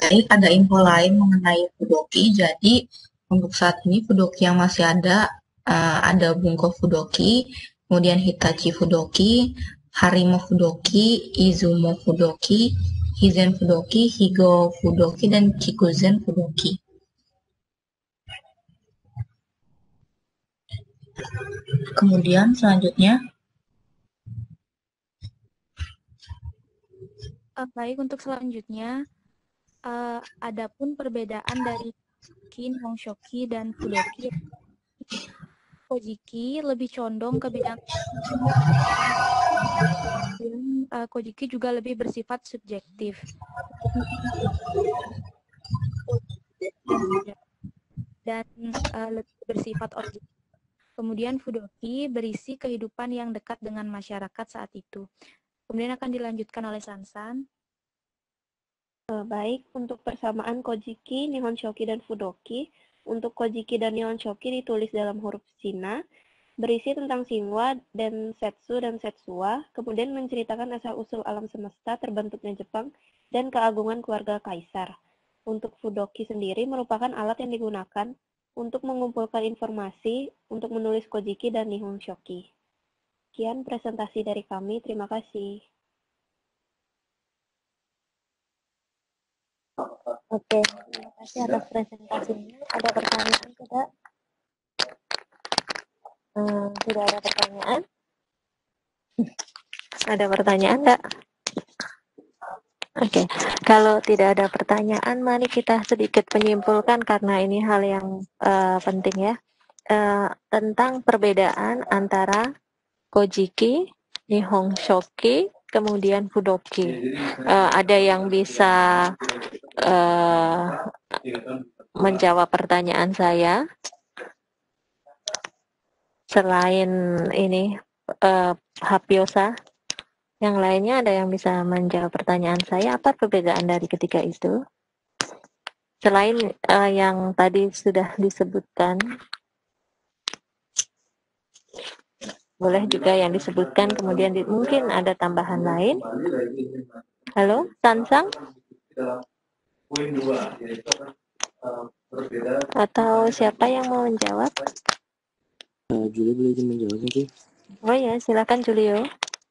S15: Baik, ada info lain mengenai Fudoki. Jadi untuk saat ini Fudoki yang masih ada Bunko Fudoki, kemudian Hitachi Fudoki, Harimo Fudoki, Izumo Fudoki, Hizen Fudoki, Higo Fudoki, dan Kikuzen Fudoki. Kemudian selanjutnya,
S13: baik, untuk selanjutnya, adapun perbedaan dari Nihon Shoki dan Fudoki. Kojiki lebih condong ke bidang Kojiki juga lebih bersifat subjektif dan lebih bersifat objektif. Kemudian Fudoki berisi kehidupan yang dekat dengan masyarakat saat itu. Kemudian akan dilanjutkan oleh Sansan.
S7: Baik, untuk persamaan Kojiki, Nihon Shoki, dan Fudoki, untuk Kojiki dan Nihon Shoki ditulis dalam huruf Cina, berisi tentang Shinwa dan Setsua, kemudian menceritakan asal-usul alam semesta, terbentuknya Jepang, dan keagungan keluarga kaisar. Untuk Fudoki sendiri merupakan alat yang digunakan untuk mengumpulkan informasi untuk menulis Kojiki dan Nihon Shoki. Sekian presentasi dari kami, terima kasih.
S6: Oke, terima kasih atas presentasinya. Ada pertanyaan tidak? Tidak ada pertanyaan? Ada pertanyaan enggak? Oke, kalau tidak ada pertanyaan, mari kita sedikit menyimpulkan karena ini hal yang penting ya, tentang perbedaan antara Kojiki, Nihon Shoki, kemudian Fudoki. Ada yang bisa menjawab pertanyaan saya? Selain ini Hapiosa, yang lainnya ada yang bisa menjawab pertanyaan saya? Apa perbedaan dari ketiga itu? Selain yang tadi sudah disebutkan, boleh juga yang disebutkan, kemudian mungkin ada tambahan lain. Halo, Sansang? Atau siapa yang mau menjawab?
S2: Julio boleh izin menjawab mungkin?
S6: Oh ya, silakan Julio.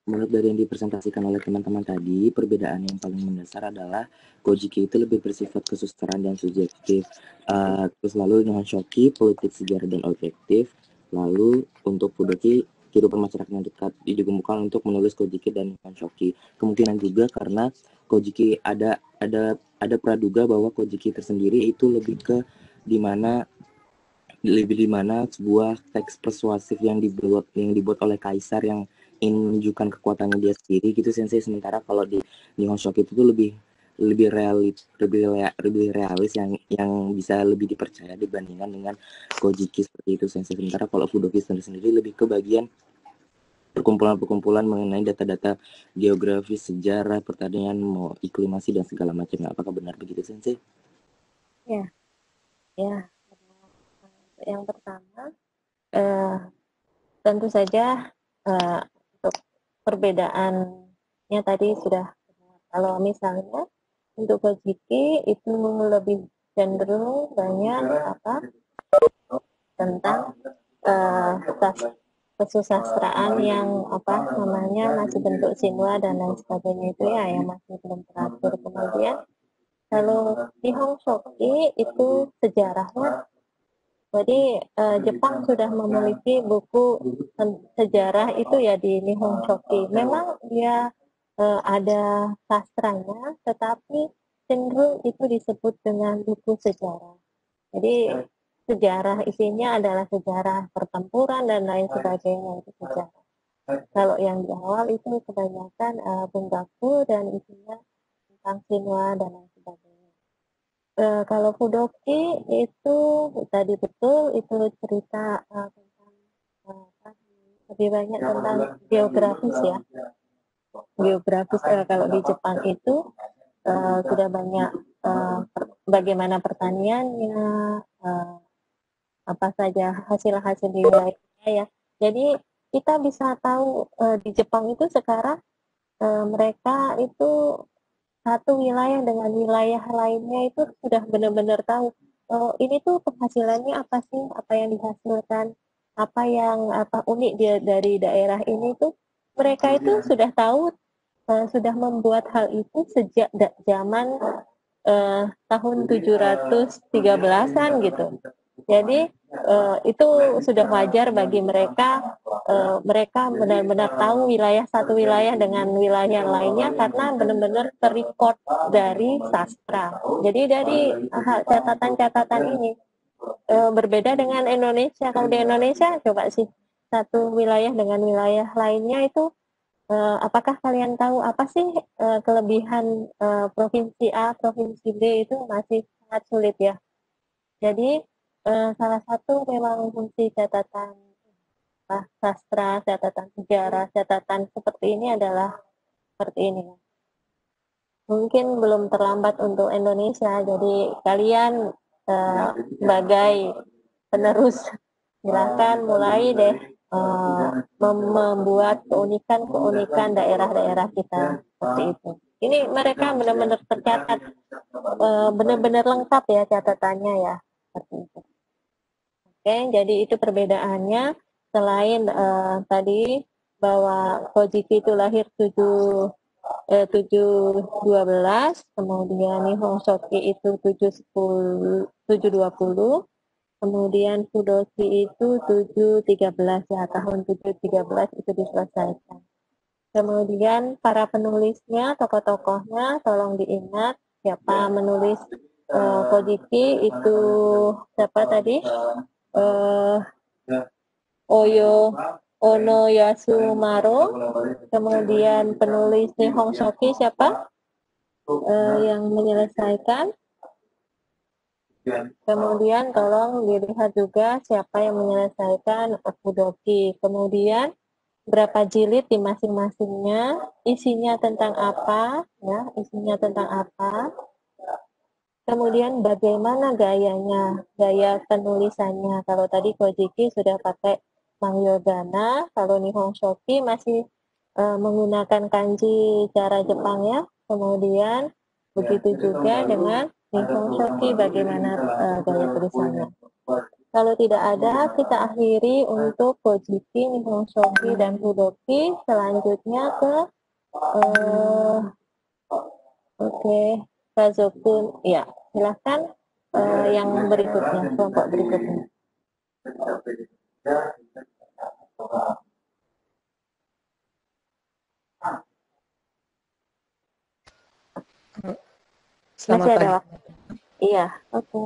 S2: Menurut dari yang dipresentasikan oleh teman-teman tadi, perbedaan yang paling mendasar adalah Kojiki itu lebih bersifat kesusastraan dan subjektif. Terus lalu dengan Shoki, politik, sejarah, dan objektif. Lalu untuk Fudoki, kehidupan masyarakat yang dekat, digunakan untuk menulis Kojiki dan Shoki. Kemungkinan juga karena Kojiki ada praduga bahwa Kojiki tersendiri itu lebih ke dimana sebuah teks persuasif yang dibuat oleh kaisar yang ingin menunjukkan kekuatannya dia sendiri gitu Sensei. Sementara kalau di Nihon Shoki itu tuh lebih realis yang bisa lebih dipercaya dibandingkan dengan Kojiki seperti itu Sensei. Sementara kalau Fudoki sendiri lebih ke bagian perkumpulan mengenai data-data geografis, sejarah, pertanian, iklimasi dan segala macamnya. Apakah benar begitu Sensei?
S6: Ya. Yang pertama, tentu saja untuk perbedaannya tadi sudah, kalau misalnya untuk Kojiki itu lebih cenderung banyak tentang kesusastraan yang masih bentuk Shinwa dan lain sebagainya itu ya, yang masih belum teratur. Kemudian kalau Nihon Shoki itu sejarahnya. Jadi Jepang sudah memiliki buku sejarah itu ya di Nihon Shoki. Memang dia ada sastranya, tetapi cenderung itu disebut dengan buku sejarah. Jadi sejarah isinya adalah sejarah pertempuran dan lain sebagainya, itu sejarah. Kalau yang di awal itu kebanyakan bungaku dan isinya tentang Shinwa dan lain sebagainya. Kalau Fudoki itu tadi betul itu cerita tentang lebih banyak tentang geografis ya. Geografis kalau di Jepang itu sudah banyak bagaimana pertaniannya, apa saja hasil-hasil di wilayahnya ya. Jadi kita bisa tahu di Jepang itu sekarang mereka itu satu wilayah dengan wilayah lainnya itu sudah benar-benar tahu ini tuh penghasilannya apa sih, apa yang dihasilkan, apa yang unik dari daerah ini tuh mereka itu sudah tahu, sudah membuat hal itu sejak zaman tahun 713-an gitu. Jadi itu sudah wajar bagi mereka. Mereka benar-benar tahu satu wilayah dengan wilayah lainnya karena benar-benar terrecord dari sastra. Jadi dari catatan-catatan ini berbeda dengan Indonesia. Kalau di Indonesia coba sih satu wilayah dengan wilayah lainnya itu apakah kalian tahu apa sih kelebihan provinsi A, provinsi B itu masih sangat sulit ya. Jadi salah satu memang fungsi catatan sastra, catatan sejarah, catatan seperti ini adalah seperti ini. Mungkin belum terlambat untuk Indonesia, jadi kalian sebagai penerus silakan mulai deh membuat keunikan daerah-daerah kita seperti itu. Ini mereka benar-benar tercatat, benar-benar lengkap ya catatannya ya seperti itu. Oke, jadi itu perbedaannya. Selain tadi bahwa Kojiki itu lahir 712, kemudian Nihon Shoki itu 720, kemudian Fudoki itu 713 ya, tahun 713 itu diselesaikan. Kemudian para penulisnya, tokoh-tokohnya tolong diingat siapa menulis Kojiki itu siapa tadi? Ono Yasumaro. Kemudian penulis Nihon Shoki siapa yang menyelesaikan? Kemudian tolong dilihat juga siapa yang menyelesaikan Fudoki. Kemudian berapa jilid di masing-masingnya, isinya tentang apa, ya, isinya tentang apa. Kemudian bagaimana gayanya, gaya penulisannya. Kalau tadi Kojiki sudah pakai Mangyogana, kalau Nihon Shoki masih menggunakan kanji cara Jepang ya. Kemudian begitu juga dengan Nihon Shoki bagaimana gaya tulisannya. Kalau tidak ada, kita akhiri untuk Kojiki, Nihon Shoki, dan Fudoki. Selanjutnya ke oke, Kazokun. Ya, silahkan yang berikutnya, kelompok berikutnya.
S11: Selamat
S6: Masih ada
S11: pagi.
S6: waktu? Iya, oke.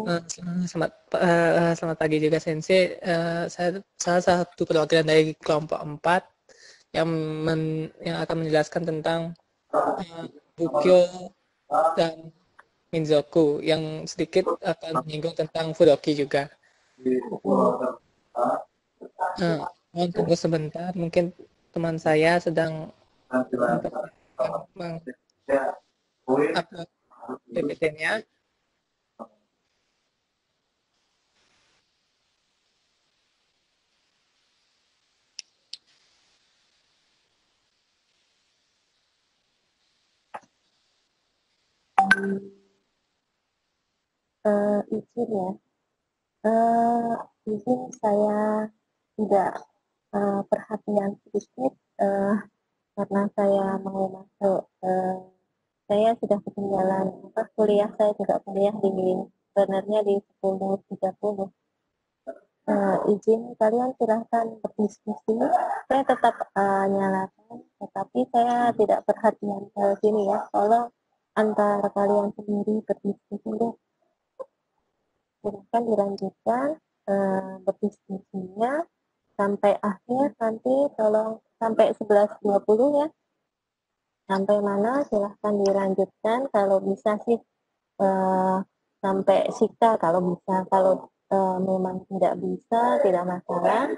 S11: Selamat pagi juga Sensei. Saya salah satu perwakilan dari kelompok 4 yang akan menjelaskan tentang Bukyo dan Minzoku yang sedikit akan menyinggung tentang Fudoki juga. Mohon tunggu sebentar, mungkin teman saya sedang upload PPT-nya.
S6: Izin ya. Izin saya tidak perhatian sedikit karena saya mau masuk. Saya sudah ketinggalan kuliah, saya juga kuliah sebenarnya di 10.30. Izin kalian silahkan berdiskusi. Saya tetap nyalakan, tetapi saya tidak perhatian ke sini ya. Tolong antara kalian sendiri berdiskusi deh. Silahkan dilanjutkan berdiskusinya sampai akhir, nanti tolong sampai 11.20 ya. Sampai mana silahkan dilanjutkan, kalau bisa sih sampai sika kalau bisa, kalau memang tidak bisa tidak masalah.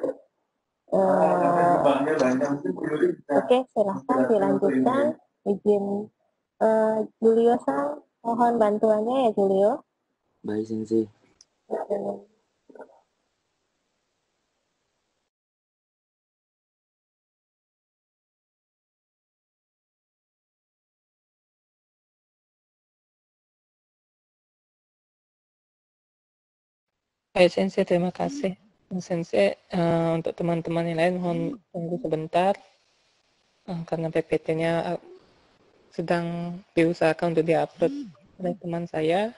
S6: Oke, silahkan dilanjutkan. Izin Julio-san, mohon bantuannya ya Julio.
S2: Baik, Sensei.
S11: Baik, Sensei, terima kasih. Sensei, untuk teman-teman yang lain mohon tunggu sebentar karena PPT-nya sedang diusahakan untuk diupload oleh teman saya.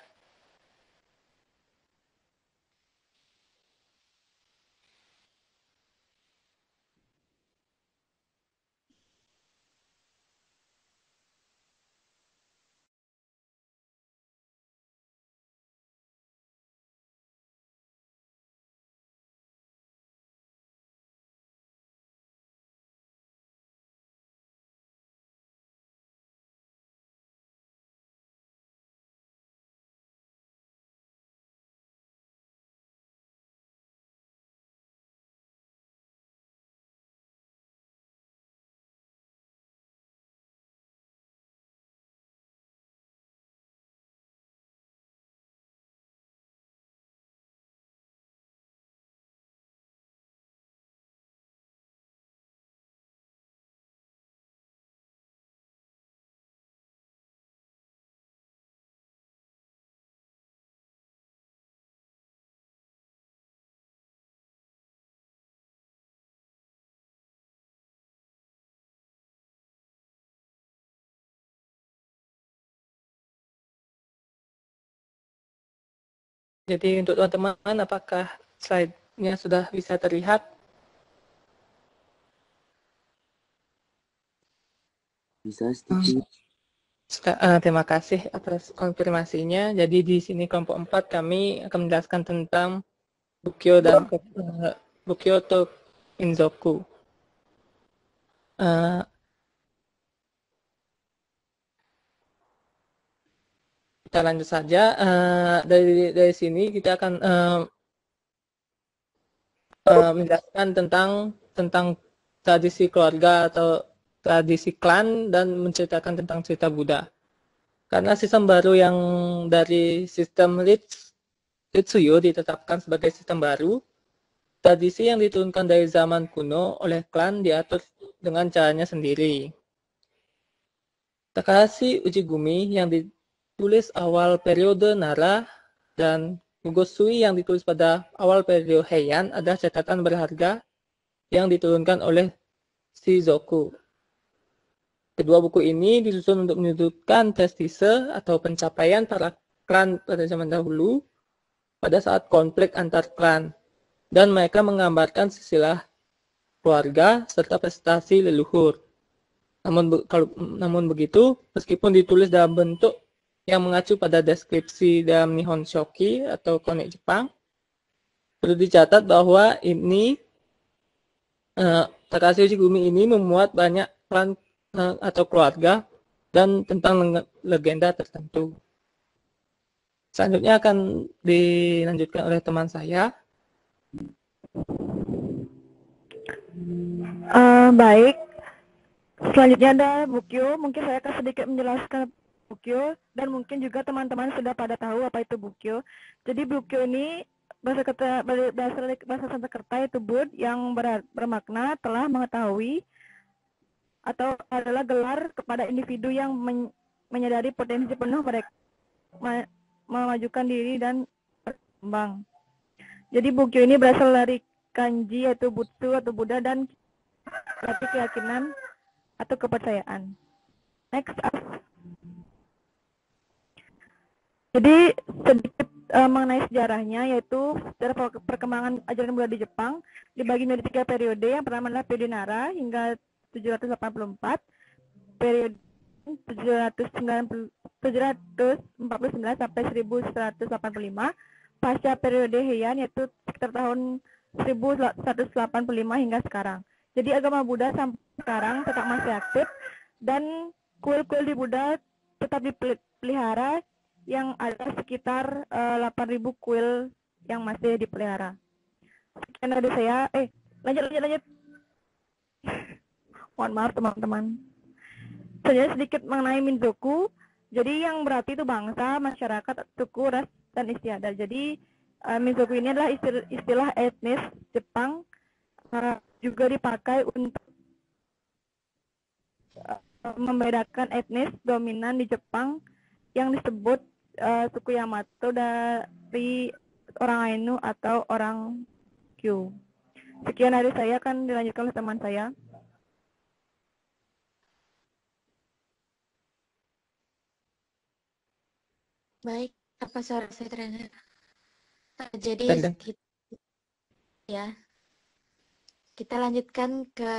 S11: Jadi untuk teman-teman, apakah slide-nya sudah bisa terlihat?
S2: Bisa sedikit.
S11: Terima kasih atas konfirmasinya. Jadi di sini kelompok 4 kami akan menjelaskan tentang Bukyo dan Bukyo to Inzoku. kita lanjut saja. Dari sini kita akan menjelaskan tentang tradisi keluarga atau tradisi klan dan menceritakan tentang cerita Buddha. Karena sistem baru yang dari sistem Ritsuyo ditetapkan sebagai sistem baru, tradisi yang diturunkan dari zaman kuno oleh klan diatur dengan caranya sendiri. Takahashi Ujigumi yang ditulis awal periode Nara dan Gogosui yang ditulis pada awal periode Heian adalah catatan berharga yang diturunkan oleh Shizoku. Kedua buku ini disusun untuk menyudutkan prestise atau pencapaian para klan pada zaman dahulu pada saat konflik antar klan, dan mereka menggambarkan silsilah keluarga serta prestasi leluhur. Namun begitu, meskipun ditulis dalam bentuk yang mengacu pada deskripsi dalam Nihon Shoki atau konik Jepang, perlu dicatat bahwa ini Takahashi Ujigumi ini memuat banyak klan atau keluarga dan tentang legenda tertentu. Selanjutnya akan dilanjutkan oleh teman saya.
S16: Baik, selanjutnya ada Bukyo. Mungkin saya akan sedikit menjelaskan Bukyo dan mungkin juga teman-teman sudah pada tahu apa itu Bukyo. Jadi Bukyo ini bahasa Sanskerta itu Bud yang bermakna telah mengetahui atau adalah gelar kepada individu yang menyadari potensi penuh mereka memajukan diri dan berkembang. Jadi Bukyo ini berasal dari kanji yaitu Butsu atau Buddha dan berarti keyakinan atau kepercayaan. Next. Jadi sedikit mengenai sejarahnya, yaitu sejarah perkembangan ajaran Buddha di Jepang dibagi menjadi 3 periode. Yang pertama adalah periode Nara hingga 784, periode 749 sampai 1185, pasca periode Heian yaitu sekitar tahun 1185 hingga sekarang. Jadi agama Buddha sampai sekarang tetap masih aktif dan kuil-kuil di Buddha tetap dipelihara, yang ada sekitar 8.000 kuil yang masih dipelihara. Sekian dari saya. Lanjut. Mohon maaf teman-teman. Saja sedikit mengenai Minzoku. Jadi yang berarti itu bangsa, masyarakat, suku, ras, dan istiadat. Jadi Minzoku ini adalah istilah etnis Jepang, juga dipakai untuk membedakan etnis dominan di Jepang yang disebut suku Yamato dari orang Ainu atau orang Kyu. Sekian dari saya, akan dilanjutkan oleh teman saya.
S13: Baik, apa suara saya terdengar? Jadi kita lanjutkan ke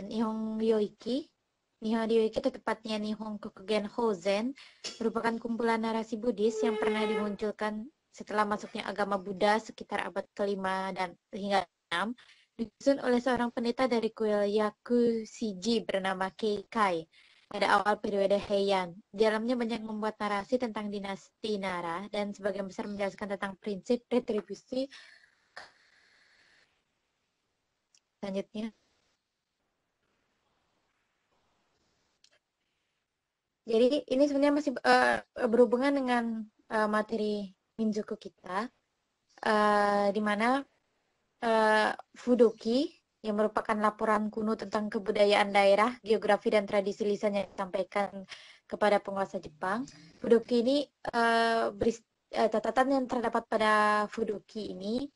S13: Nihon Ryoiki. Nihon Ryoiki atau tepatnya Nihon Kokugen Hozen merupakan kumpulan narasi Buddhis yang pernah dimunculkan setelah masuknya agama Buddha sekitar abad ke-5 dan hingga 6, disusun oleh seorang pendeta dari kuil Yakushiji bernama Keikai pada awal periode Heian. Di dalamnya banyak membuat narasi tentang dinasti Nara dan sebagian besar menjelaskan tentang prinsip retribusi. Selanjutnya. Jadi ini sebenarnya masih berhubungan dengan materi Minzoku kita, di mana Fudoki yang merupakan laporan kuno tentang kebudayaan daerah, geografi, dan tradisi lisan yang disampaikan kepada penguasa Jepang. Fudoki ini, catatan yang terdapat pada Fudoki ini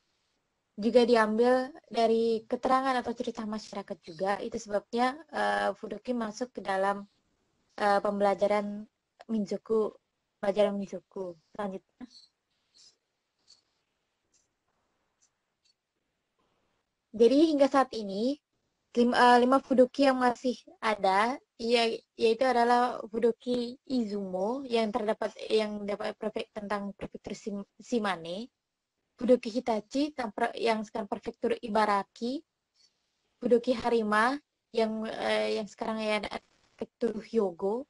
S13: juga diambil dari keterangan atau cerita masyarakat juga. Itu sebabnya Fudoki masuk ke dalam pembelajaran Minzoku, pelajaran Minzoku. Selanjutnya. Jadi hingga saat ini 5 Fudoki yang masih ada, yaitu adalah Fudoki Izumo yang dapat tentang prefektur Shimane, Fudoki Hitachi yang sekarang prefektur Ibaraki, Fudoki Harima yang sekarang ya prefektur Hyogo,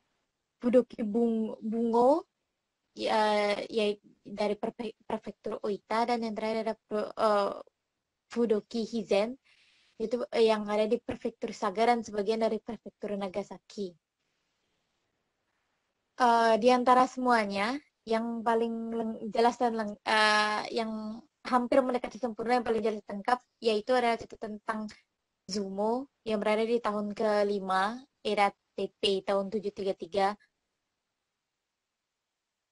S13: Fudoki Bungo ya dari prefektur Oita, dan yang terakhir ada Fudoki Hizen, itu yang ada di prefektur Saga dan sebagian dari prefektur Nagasaki. Di antara semuanya, yang paling jelas dan yang hampir mendekati sempurna, yang paling jelas lengkap, yaitu adalah catatan tentang Zumo yang berada di tahun ke-5 era TP tahun 733.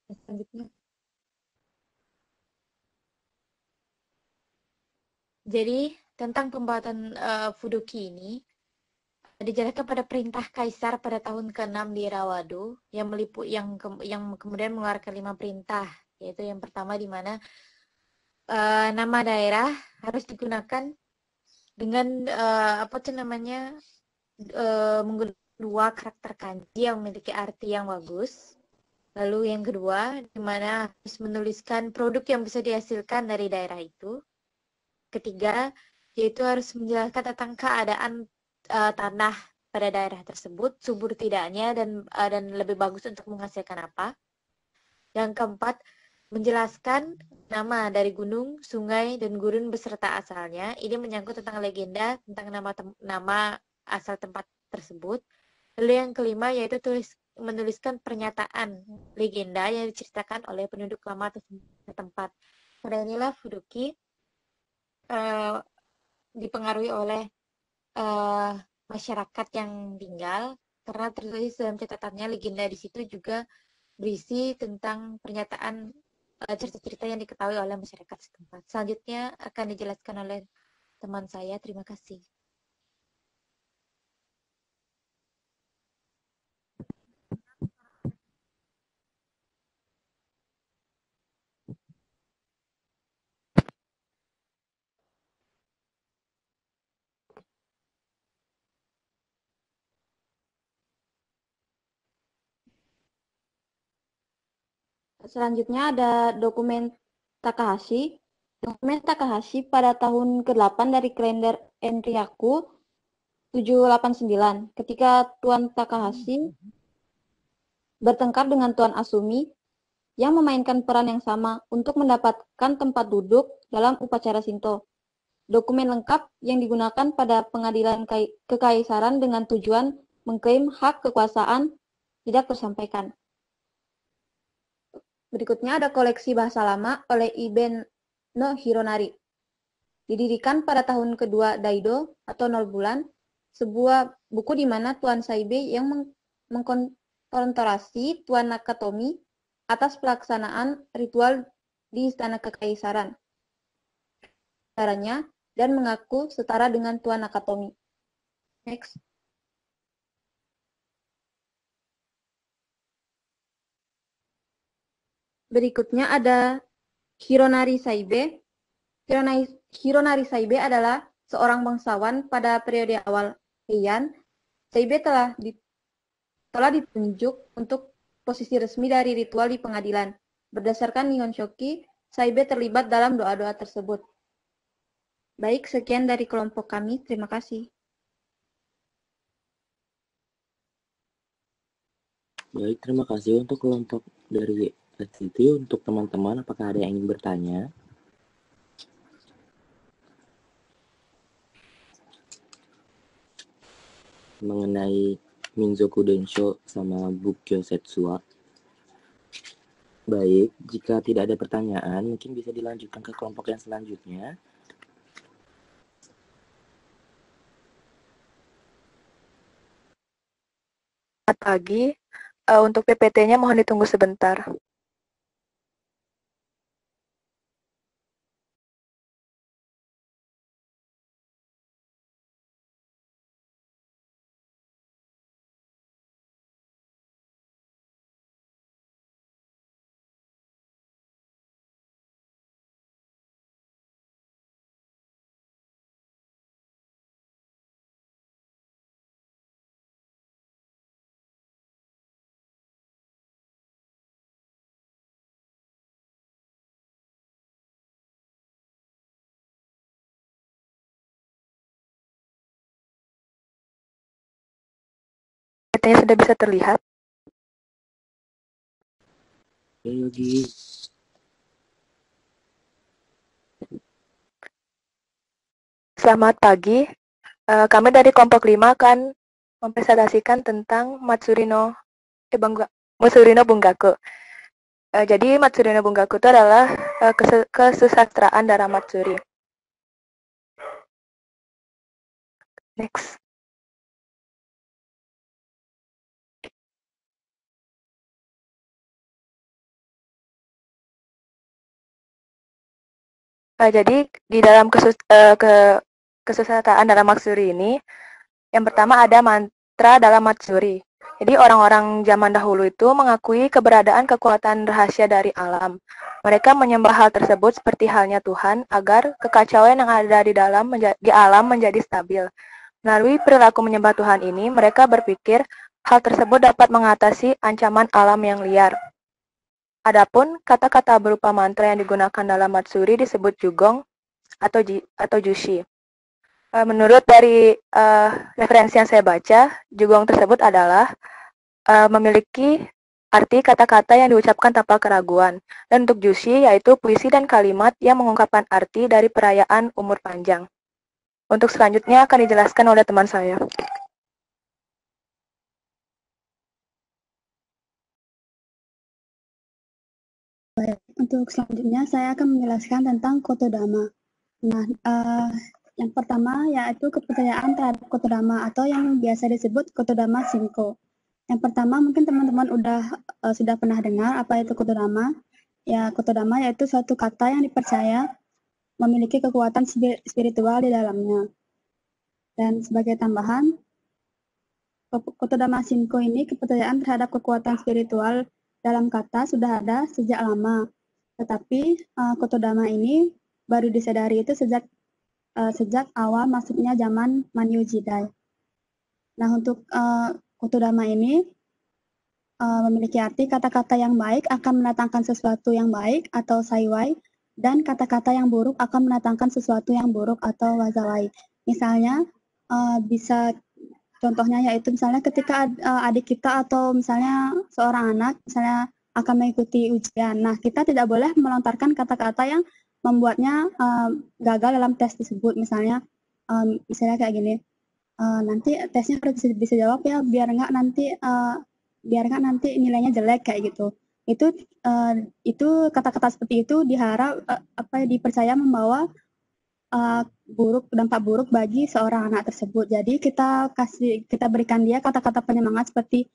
S13: Selanjutnya. Jadi tentang pembuatan Fudoki ini dijelaskan pada perintah kaisar pada tahun ke-6 di era Wado yang kemudian mengeluarkan 5 perintah, yaitu yang pertama di mana nama daerah harus digunakan dengan menggunakan 2 karakter kanji yang memiliki arti yang bagus. Lalu yang kedua, di mana harus menuliskan produk yang bisa dihasilkan dari daerah itu. Ketiga, yaitu harus menjelaskan tentang keadaan tanah pada daerah tersebut, subur tidaknya, dan lebih bagus untuk menghasilkan apa. Yang keempat, menjelaskan nama dari gunung, sungai, dan gurun beserta asalnya. Ini menyangkut tentang legenda tentang nama asal tempat tersebut. Lalu yang kelima, yaitu menuliskan pernyataan legenda yang diceritakan oleh penduduk lama setempat. Pada inilah Fudoki dipengaruhi oleh masyarakat yang tinggal, karena tertulis dalam catatannya legenda di situ juga berisi tentang pernyataan cerita-cerita yang diketahui oleh masyarakat setempat. Selanjutnya akan dijelaskan oleh teman saya. Terima kasih.
S8: Selanjutnya ada dokumen Takahashi. Dokumen Takahashi pada tahun ke-8 dari kalender Enryaku 789. Ketika Tuan Takahashi bertengkar dengan Tuan Asumi yang memainkan peran yang sama untuk mendapatkan tempat duduk dalam upacara Shinto. Dokumen lengkap yang digunakan pada pengadilan kekaisaran dengan tujuan mengklaim hak kekuasaan tidak tersampaikan. Berikutnya ada koleksi bahasa lama oleh Iben no Hironari. Didirikan pada tahun kedua Daido atau 0 bulan, sebuah buku di mana Tuan Saibe yang mengkonfrontasi Tuan Nakatomi atas pelaksanaan ritual di istana kekaisaran caranya dan mengaku setara dengan Tuan Nakatomi. Next. Berikutnya ada Hironari Saibe. Hironari Saibe adalah seorang bangsawan pada periode awal Heian. Saibe telah ditunjuk untuk posisi resmi dari ritual di pengadilan. Berdasarkan Nihon Shoki, Saibe terlibat dalam doa-doa tersebut. Baik, sekian dari kelompok kami. Terima kasih.
S2: Baik, terima kasih untuk kelompok dari SCT. Untuk teman-teman, apakah ada yang ingin bertanya? Mengenai Minzoku Densho sama Bukkyo Setsuwa. Baik, jika tidak ada pertanyaan, mungkin bisa dilanjutkan ke kelompok yang selanjutnya.
S17: Selamat pagi. Untuk PPT-nya mohon ditunggu sebentar. PPT-nya sudah bisa terlihat.
S2: Yogi.
S17: Selamat pagi. Kami dari kelompok 5 akan mempresentasikan tentang Matsurino Bungaku. Jadi Matsurino Bungaku itu adalah kesusastraan Dara Matsuri. Next. Jadi di dalam kesusastraan Dara Matsuri ini, yang pertama ada mantra Dara Matsuri. Jadi orang-orang zaman dahulu itu mengakui keberadaan kekuatan rahasia dari alam. Mereka menyembah hal tersebut seperti halnya Tuhan agar kekacauan yang ada di alam menjadi stabil. Melalui perilaku menyembah Tuhan ini, mereka berpikir hal tersebut dapat mengatasi ancaman alam yang liar. Adapun kata-kata berupa mantra yang digunakan dalam Matsuri disebut Jugong atau Jushi. Menurut dari referensi yang saya baca, Jugong tersebut adalah memiliki arti kata-kata yang diucapkan tanpa keraguan. Dan untuk Jushi yaitu puisi dan kalimat yang mengungkapkan arti dari perayaan umur panjang. Untuk selanjutnya akan dijelaskan oleh teman saya.
S18: Baik, untuk selanjutnya saya akan menjelaskan tentang Kotodama. Nah, yang pertama yaitu kepercayaan terhadap Kotodama atau yang biasa disebut Kotodama Shinko. Yang pertama mungkin teman-teman sudah pernah dengar apa itu Kotodama. Ya, Kotodama yaitu suatu kata yang dipercaya memiliki kekuatan spiritual di dalamnya. Dan sebagai tambahan, Kotodama Shinko ini kepercayaan terhadap kekuatan spiritual dalam kata sudah ada sejak lama. Tetapi Kotodama ini baru disadari itu sejak awal masuknya zaman Manyu Jidai. Nah, untuk Kotodama ini memiliki arti kata-kata yang baik akan mendatangkan sesuatu yang baik atau saiwai, dan kata-kata yang buruk akan mendatangkan sesuatu yang buruk atau wazawai. Misalnya bisa contohnya yaitu misalnya ketika adik kita atau misalnya seorang anak misalnya akan mengikuti ujian. Nah, kita tidak boleh melontarkan kata-kata yang membuatnya gagal dalam tes tersebut. Misalnya kayak gini, nanti tesnya harus bisa jawab ya, biar nggak nanti nilainya jelek kayak gitu. Itu kata-kata seperti itu dipercaya membawa dampak buruk bagi seorang anak tersebut. Jadi kita berikan dia kata-kata penyemangat seperti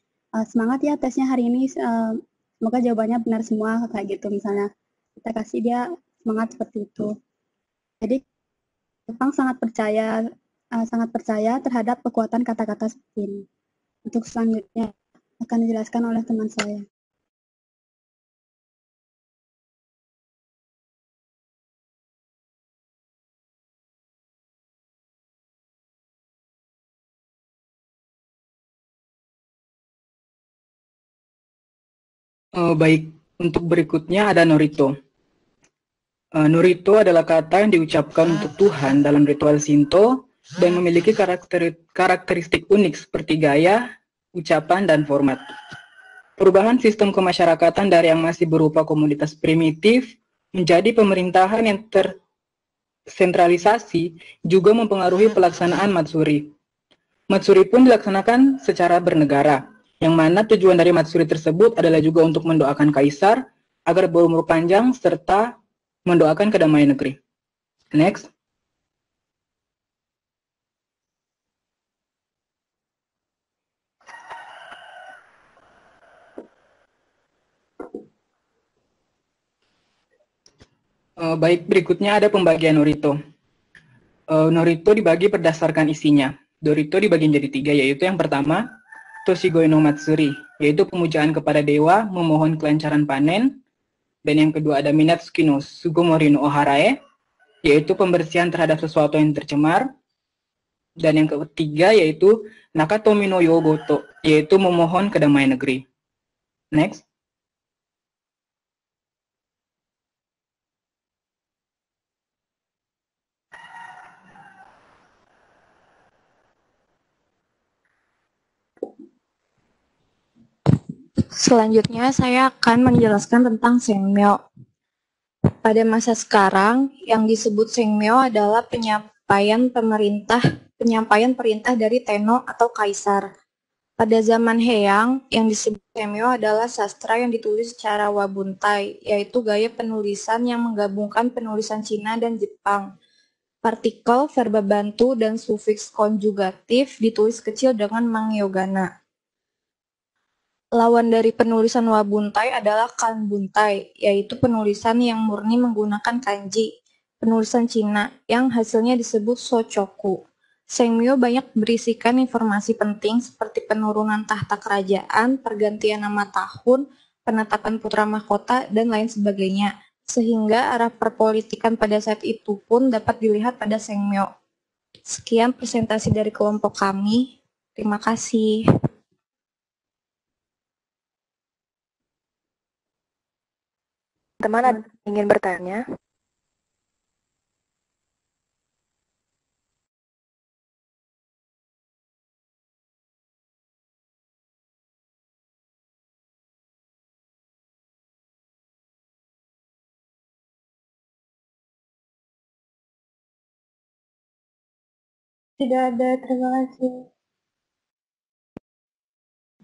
S18: semangat ya tesnya hari ini, semoga jawabannya benar semua kayak gitu. Misalnya kita kasih dia semangat seperti itu. Jadi Jepang sangat percaya terhadap kekuatan kata-kata seperti ini. Untuk selanjutnya akan dijelaskan oleh teman saya.
S19: Baik, untuk berikutnya ada Norito. Norito adalah kata yang diucapkan untuk Tuhan dalam ritual Shinto dan memiliki karakteristik unik seperti gaya, ucapan, dan format. Perubahan sistem kemasyarakatan dari yang masih berupa komunitas primitif menjadi pemerintahan yang tersentralisasi juga mempengaruhi pelaksanaan Matsuri. Matsuri pun dilaksanakan secara bernegara, yang mana tujuan dari Matsuri tersebut adalah juga untuk mendoakan kaisar agar berumur panjang serta mendoakan kedamaian negeri. Next. Baik, berikutnya ada pembagian Norito. Norito dibagi berdasarkan isinya. Norito dibagi menjadi 3, yaitu yang pertama, Toshigoi no Matsuri, yaitu pemujaan kepada dewa, memohon kelancaran panen. Dan yang kedua ada Minatsuki no Sugomori no Oharae, yaitu pembersihan terhadap sesuatu yang tercemar. Dan yang ketiga yaitu Nakatomi no Yogoto, yaitu memohon kedamaian negeri. Next.
S13: Selanjutnya saya akan menjelaskan tentang Sengmyo. Pada masa sekarang, yang disebut Sengmyo adalah penyampaian perintah dari Tenno atau kaisar. Pada zaman Heian, yang disebut Sengmyo adalah sastra yang ditulis secara wabuntai, yaitu gaya penulisan yang menggabungkan penulisan Cina dan Jepang. Partikel, verba bantu, dan sufiks konjugatif ditulis kecil dengan mangyogana. Lawan dari penulisan wabuntai adalah kanbuntai, yaitu penulisan yang murni menggunakan kanji, penulisan Cina, yang hasilnya disebut shochoku. Sengmyo banyak berisikan informasi penting seperti penurunan tahta kerajaan, pergantian nama tahun, penetapan putra mahkota, dan lain sebagainya, sehingga arah perpolitikan pada saat itu pun dapat dilihat pada Sengmyo. Sekian presentasi dari kelompok kami. Terima kasih.
S17: Teman ada yang ingin bertanya?
S18: Tidak ada, terima kasih.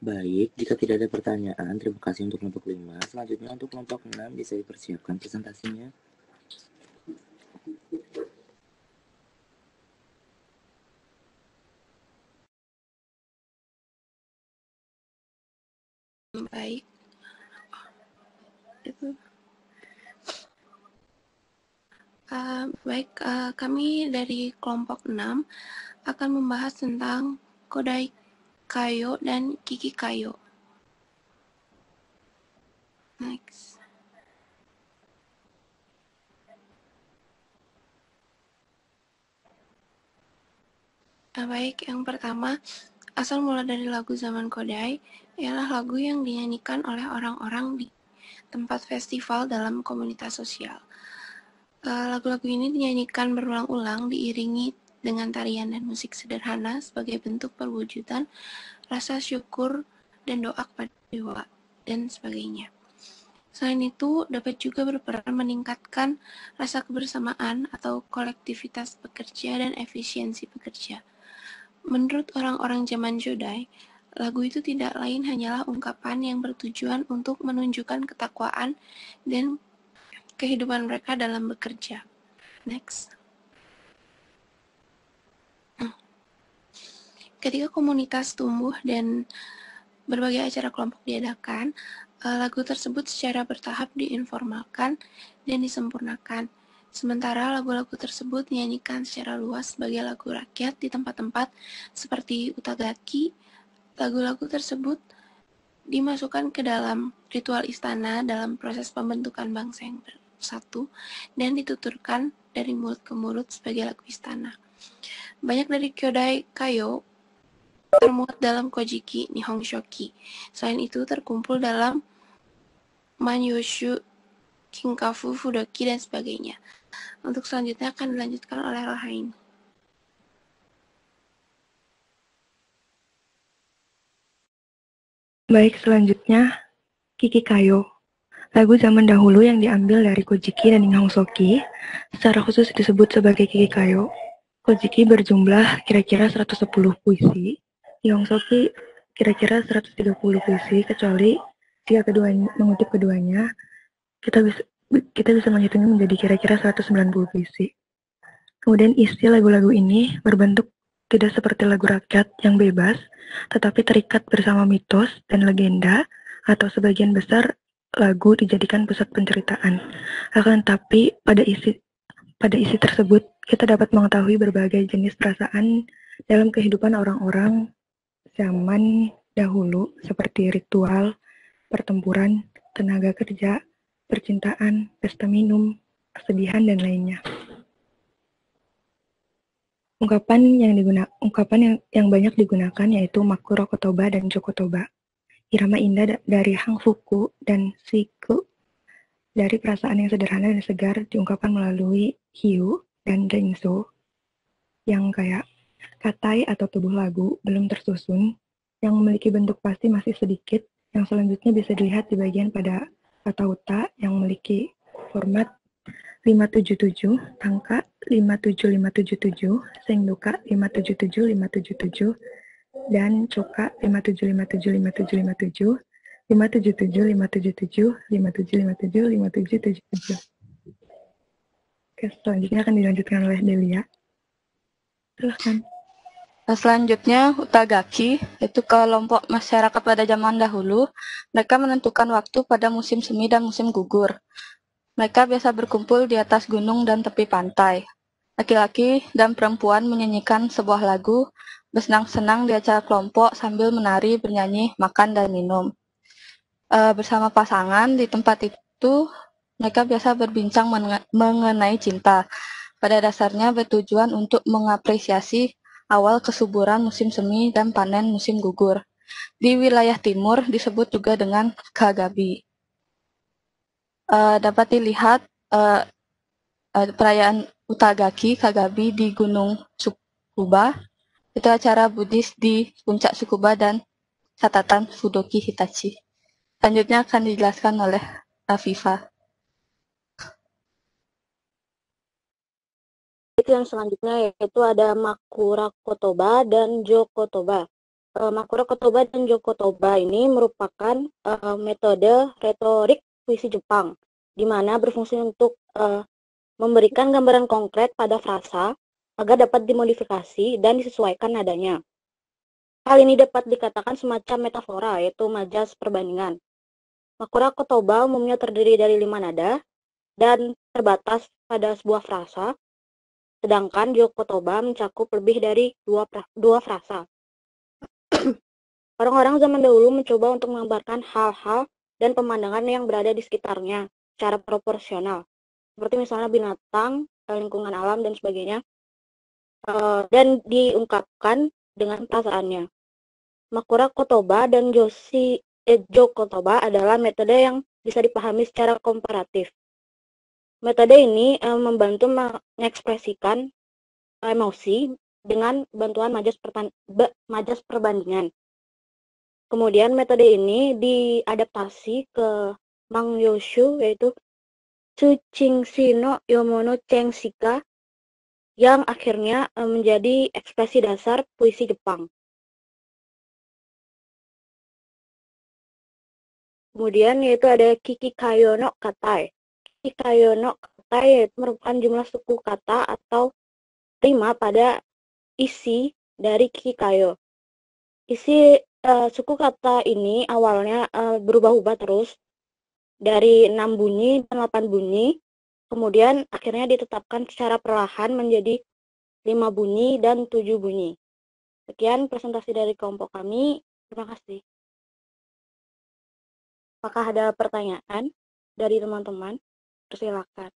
S2: Baik, jika tidak ada pertanyaan, terima kasih untuk kelompok 5. Selanjutnya untuk kelompok 6 bisa dipersiapkan presentasinya.
S20: Baik. Kami dari kelompok 6 akan membahas tentang Kodai Kayo dan Kiki Kayo. Next. Baik, yang pertama, asal mula dari lagu zaman Kodai ialah lagu yang dinyanyikan oleh orang-orang di tempat festival dalam komunitas sosial. Lagu-lagu ini dinyanyikan berulang-ulang diiringi dengan tarian dan musik sederhana sebagai bentuk perwujudan rasa syukur dan doa kepada dewa dan sebagainya. Selain itu, dapat juga berperan meningkatkan rasa kebersamaan atau kolektivitas pekerja dan efisiensi pekerja. Menurut orang-orang zaman Jodai, lagu itu tidak lain hanyalah ungkapan yang bertujuan untuk menunjukkan ketakwaan dan kehidupan mereka dalam bekerja. Next. Ketika komunitas tumbuh dan berbagai acara kelompok diadakan, lagu tersebut secara bertahap diinformalkan dan disempurnakan. Sementara lagu-lagu tersebut dinyanyikan secara luas sebagai lagu rakyat di tempat-tempat seperti Utagaki. Lagu-lagu tersebut dimasukkan ke dalam ritual istana dalam proses pembentukan bangsa yang bersatu dan dituturkan dari mulut ke mulut sebagai lagu istana. Banyak dari Kodai Kayo termuat dalam Kojiki Nihon Shoki. Selain itu terkumpul dalam Manyoshu, Kinkafu, Fudoki, dan sebagainya. Untuk selanjutnya akan dilanjutkan oleh Lahain.
S16: Baik, selanjutnya Kiki Kayo. Lagu zaman dahulu yang diambil dari Kojiki dan Nihon Shoki, secara khusus disebut sebagai Kiki Kayo. Kojiki berjumlah kira-kira 110 puisi, Nihon Shoki kira-kira 130 puisi, kecuali jika mengutip keduanya, kita bisa menghitungnya menjadi kira-kira 190 puisi. Kemudian isi lagu-lagu ini berbentuk tidak seperti lagu rakyat yang bebas, tetapi terikat bersama mitos dan legenda, atau sebagian besar lagu dijadikan pusat penceritaan. Akan tetapi pada isi tersebut kita dapat mengetahui berbagai jenis perasaan dalam kehidupan orang-orang zaman dahulu seperti ritual, pertempuran, tenaga kerja, percintaan, pesta minum, kesedihan, dan lainnya. Ungkapan yang banyak digunakan yaitu Makuro Kotoba dan Jokotoba. Irama indah dari Hang Fuku dan Shiku dari perasaan yang sederhana dan segar diungkapkan melalui Hiu dan Renzo yang kayak katai atau tubuh lagu belum tersusun yang memiliki bentuk pasti masih sedikit Yang selanjutnya bisa dilihat di bagian pada kata uta yang memiliki format 577, angka 57577, sengduka 577, dan coka 5757577, 577, 577, 5777. Oke, selanjutnya akan dilanjutkan oleh Delia. Silahkan.
S8: Selanjutnya, Utagaki, itu kelompok masyarakat pada zaman dahulu. Mereka menentukan waktu pada musim semi dan musim gugur. Mereka biasa berkumpul di atas gunung dan tepi pantai. Laki-laki dan perempuan menyanyikan sebuah lagu, bersenang-senang di acara kelompok sambil menari, bernyanyi, makan, dan minum. Bersama pasangan di tempat itu, mereka biasa berbincang mengenai cinta. Pada dasarnya bertujuan untuk mengapresiasi awal kesuburan musim semi dan panen musim gugur. Di wilayah timur disebut juga dengan Kagabi. Dapat dilihat perayaan Utagaki Kagabi di Gunung Tsukuba. Itu acara Buddhis di puncak Tsukuba dan catatan Fudoki Hitachi. Selanjutnya akan dijelaskan oleh Afifa.
S6: Yang selanjutnya yaitu ada Makura Kotoba dan Jokotoba. Makura Kotoba dan Jokotoba ini merupakan metode retorik puisi Jepang, di mana berfungsi untuk memberikan gambaran konkret pada frasa agar dapat dimodifikasi dan disesuaikan nadanya. Hal ini dapat dikatakan semacam metafora, yaitu majas perbandingan. Makura Kotoba umumnya terdiri dari 5 nada dan terbatas pada sebuah frasa, sedangkan Jokotoba mencakup lebih dari dua frasa. Orang-orang zaman dahulu mencoba untuk menggambarkan hal-hal dan pemandangan yang berada di sekitarnya secara proporsional, seperti misalnya binatang, lingkungan alam, dan sebagainya, dan diungkapkan dengan perasaannya. Makura Kotoba dan Jokotoba adalah metode yang bisa dipahami secara komparatif. Metode ini membantu mengekspresikan emosi dengan bantuan majas perbandingan. Kemudian metode ini diadaptasi ke Mangyoshu, yaitu Tsuchingshi no Yomono Chengshika, yang akhirnya menjadi ekspresi dasar puisi Jepang. Kemudian yaitu ada Kikikayo no Katai. Kikikayo no Katai yaitu merupakan jumlah suku kata atau rima pada isi dari Kikikayo. Isi suku kata ini awalnya berubah-ubah terus dari 6 bunyi dan 8 bunyi, kemudian akhirnya ditetapkan secara perlahan menjadi 5 bunyi dan 7 bunyi. Sekian presentasi dari kelompok kami. Terima kasih. Apakah ada pertanyaan dari teman-teman? Silakan.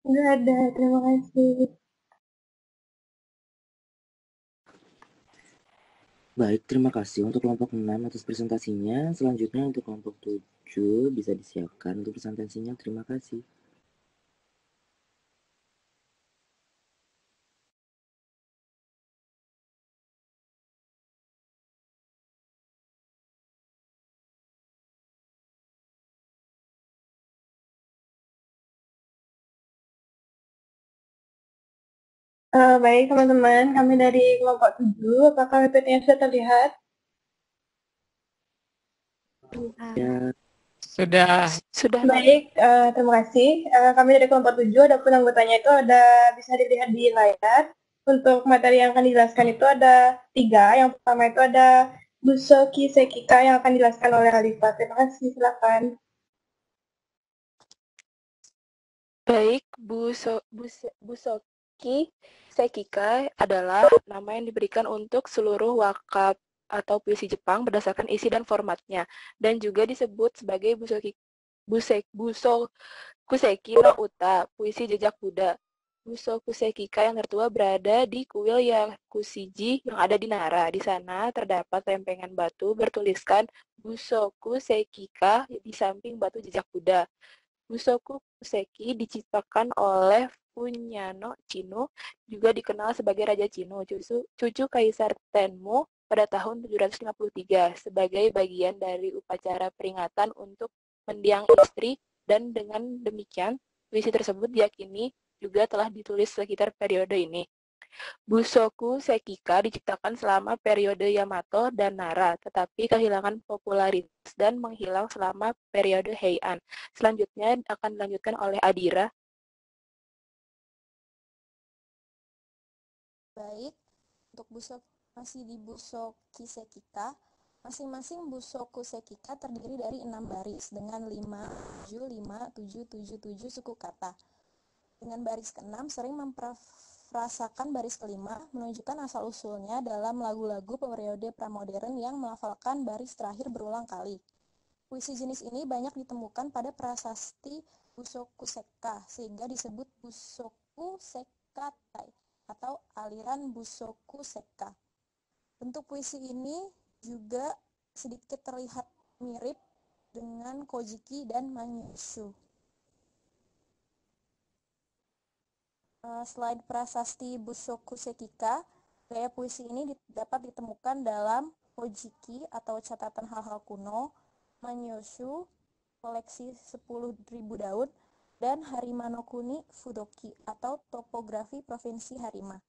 S18: Enggak ada, terima kasih.
S2: Baik, terima kasih untuk kelompok 6 atas presentasinya. Selanjutnya untuk kelompok 7 bisa disiapkan untuk presentasinya. Terima kasih.
S18: Baik teman-teman, kami dari kelompok 7, apakah PPT-nya sudah terlihat?
S2: Ya.
S11: Sudah.
S18: Baik, terima kasih. Kami dari kelompok 7, adapun anggotanya itu bisa dilihat di layar. Untuk materi yang akan dijelaskan itu ada 3. Yang pertama itu ada Busoki Sekika yang akan dijelaskan oleh Khalifah. Terima kasih, silakan.
S17: Baik, Busoki Sekika adalah nama yang diberikan untuk seluruh wakaf atau puisi Jepang berdasarkan isi dan formatnya, dan juga disebut sebagai Busokuseki no Uta, puisi jejak Buddha. Busokusekika yang tertua berada di kuil Yakushiji yang ada di Nara. Di sana terdapat lempengan batu bertuliskan Busokusekika di samping batu jejak Buddha. Busoku Kuseki diciptakan oleh Funyano Chino, juga dikenal sebagai Raja Cino, cucu Kaisar Tenmu pada tahun 753 sebagai bagian dari upacara peringatan untuk mendiang istri, dan dengan demikian puisi tersebut diyakini juga telah ditulis sekitar periode ini. Busoku Sekika diciptakan selama periode Yamato dan Nara, tetapi kehilangan popularitas dan menghilang selama periode Heian. Selanjutnya akan dilanjutkan oleh Adira.
S21: Baik, untuk masih di Busoki Sekika, masing-masing Busoku Sekika terdiri dari 6 baris dengan 5, 7, 5, 7, 7, 7 suku kata. Dengan baris ke-6 sering memperafrasakan baris kelima, menunjukkan asal-usulnya dalam lagu-lagu periode pramodern yang melafalkan baris terakhir berulang kali. Puisi jenis ini banyak ditemukan pada prasasti Busoku Sekka, sehingga disebut Busoku Sekkatai atau aliran Busoku Sekka. Bentuk puisi ini juga sedikit terlihat mirip dengan Kojiki dan Manyoshu. Selain prasasti Busoku Sekika, gaya puisi ini dapat ditemukan dalam Kojiki atau catatan hal-hal kuno, Manyoshu, koleksi 10.000 daun, dan Harima no Kuni Fudoki atau topografi Provinsi Harima.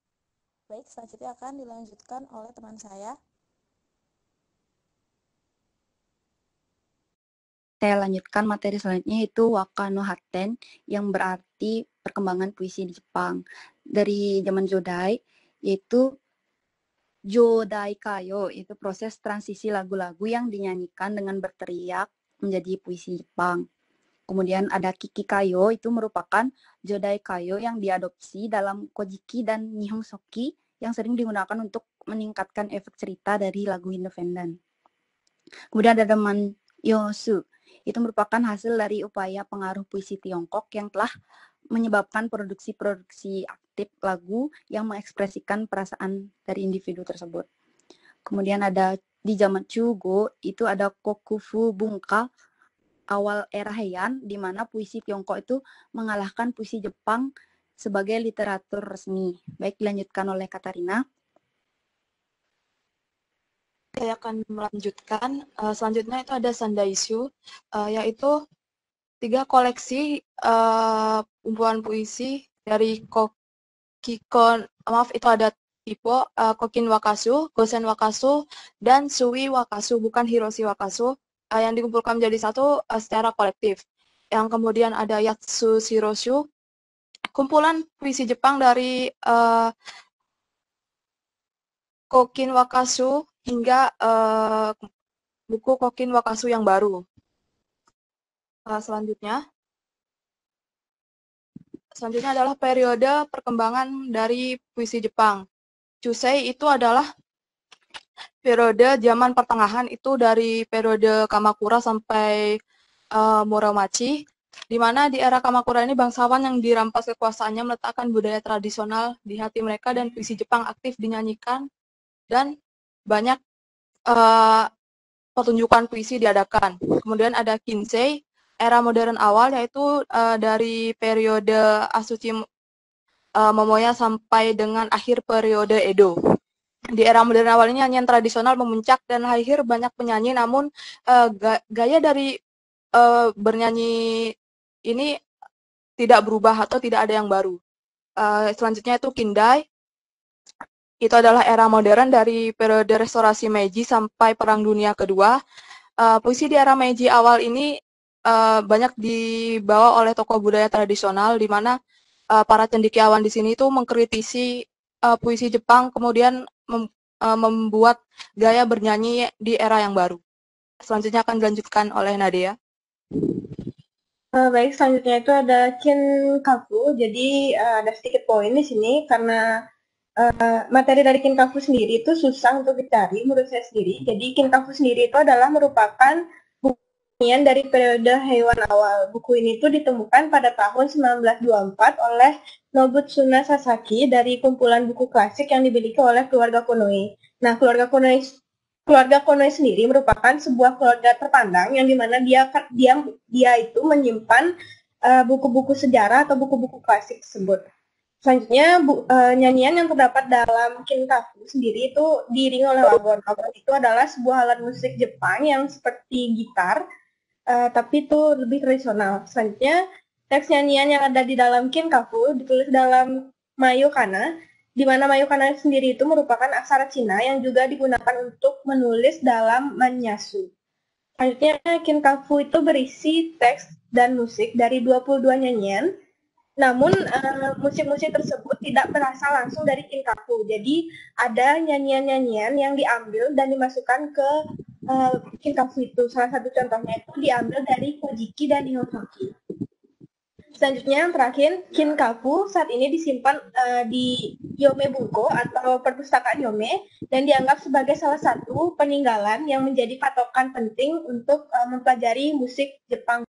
S21: Baik, selanjutnya akan dilanjutkan oleh teman saya.
S22: Saya lanjutkan materi selanjutnya, yaitu Waka no Hatten, yang berarti perkembangan puisi di Jepang. Dari zaman Jodai, yaitu Jodai Kayo, itu proses transisi lagu-lagu yang dinyanyikan dengan berteriak menjadi puisi Jepang. Kemudian ada Kiki Kayo, itu merupakan Jodai Kayo yang diadopsi dalam Kojiki dan Nihon Shoki yang sering digunakan untuk meningkatkan efek cerita dari lagu independen. Kemudian ada Manyosu, itu merupakan hasil dari upaya pengaruh puisi Tiongkok yang telah menyebabkan produksi-produksi aktif lagu yang mengekspresikan perasaan dari individu tersebut. Kemudian ada di zaman Chugo, itu ada Kokufu Bunka, awal era Heian, di mana puisi Tiongkok itu mengalahkan puisi Jepang sebagai literatur resmi. Baik, dilanjutkan oleh Katarina.
S5: Saya akan melanjutkan. Selanjutnya itu ada Sandaishu, yaitu 3 koleksi kumpulan puisi dari Kokikon, maaf itu ada tipe Kokin Wakasu, Gosen Wakasu, dan Sui Wakasu, bukan Hiroshi Wakasu, yang dikumpulkan menjadi satu secara kolektif. Yang kemudian ada Yatsu Shiroshu, kumpulan puisi Jepang dari Kokin Wakasu hingga buku Kokin Wakasu yang baru. Selanjutnya adalah periode perkembangan dari puisi Jepang. Chusei itu adalah periode zaman pertengahan, itu dari periode Kamakura sampai Muromachi, di mana di era Kamakura ini bangsawan yang dirampas kekuasaannya meletakkan budaya tradisional di hati mereka dan puisi Jepang aktif dinyanyikan dan banyak pertunjukan puisi diadakan. Kemudian ada Kinsei, era modern awal, yaitu dari periode Asuchi Momoya sampai dengan akhir periode Edo. Di era modern awal ini nyanyian tradisional memuncak dan lahir banyak penyanyi, namun gaya dari bernyanyi ini tidak berubah atau tidak ada yang baru. Selanjutnya itu Kindai. Itu adalah era modern dari periode restorasi Meiji sampai Perang Dunia Kedua. Puisi di era Meiji awal ini banyak dibawa oleh tokoh budaya tradisional, di mana para cendekiawan di sini itu mengkritisi puisi Jepang, kemudian membuat gaya bernyanyi di era yang baru. Selanjutnya akan dilanjutkan oleh Nadia.
S23: Baik, selanjutnya itu ada Kinkaku. Jadi ada sedikit poin di sini karena materi dari Kinkaku sendiri itu susah untuk dicari menurut saya sendiri. Jadi Kinkaku sendiri itu adalah merupakan buku dari periode Heian awal. Buku ini tuh ditemukan pada tahun 1924 oleh Nobutsuna Sasaki dari kumpulan buku klasik yang dimiliki oleh keluarga Konoe. Nah, keluarga Konoe sendiri merupakan sebuah keluarga terpandang yang dimana dia itu menyimpan buku-buku sejarah atau buku-buku klasik tersebut. Selanjutnya, nyanyian yang terdapat dalam kinkaku sendiri itu diiringi oleh wagon. Wagon itu adalah sebuah alat musik Jepang yang seperti gitar, tapi itu lebih tradisional. Selanjutnya, teks nyanyian yang ada di dalam kinkaku ditulis dalam Mayokana, di mana Mayokana sendiri itu merupakan aksara Cina yang juga digunakan untuk menulis dalam Manyasu. Selanjutnya, kinkaku itu berisi teks dan musik dari 22 nyanyian. Namun, musik-musik tersebut tidak berasal langsung dari kinkaku. Jadi, ada nyanyian-nyanyian yang diambil dan dimasukkan ke kinkaku itu. Salah satu contohnya itu diambil dari Kojiki dan Ihosaki. Selanjutnya, yang terakhir, kinkaku saat ini disimpan di Yome Bunko atau perpustakaan Yome dan dianggap sebagai salah satu peninggalan yang menjadi patokan penting untuk mempelajari musik Jepang.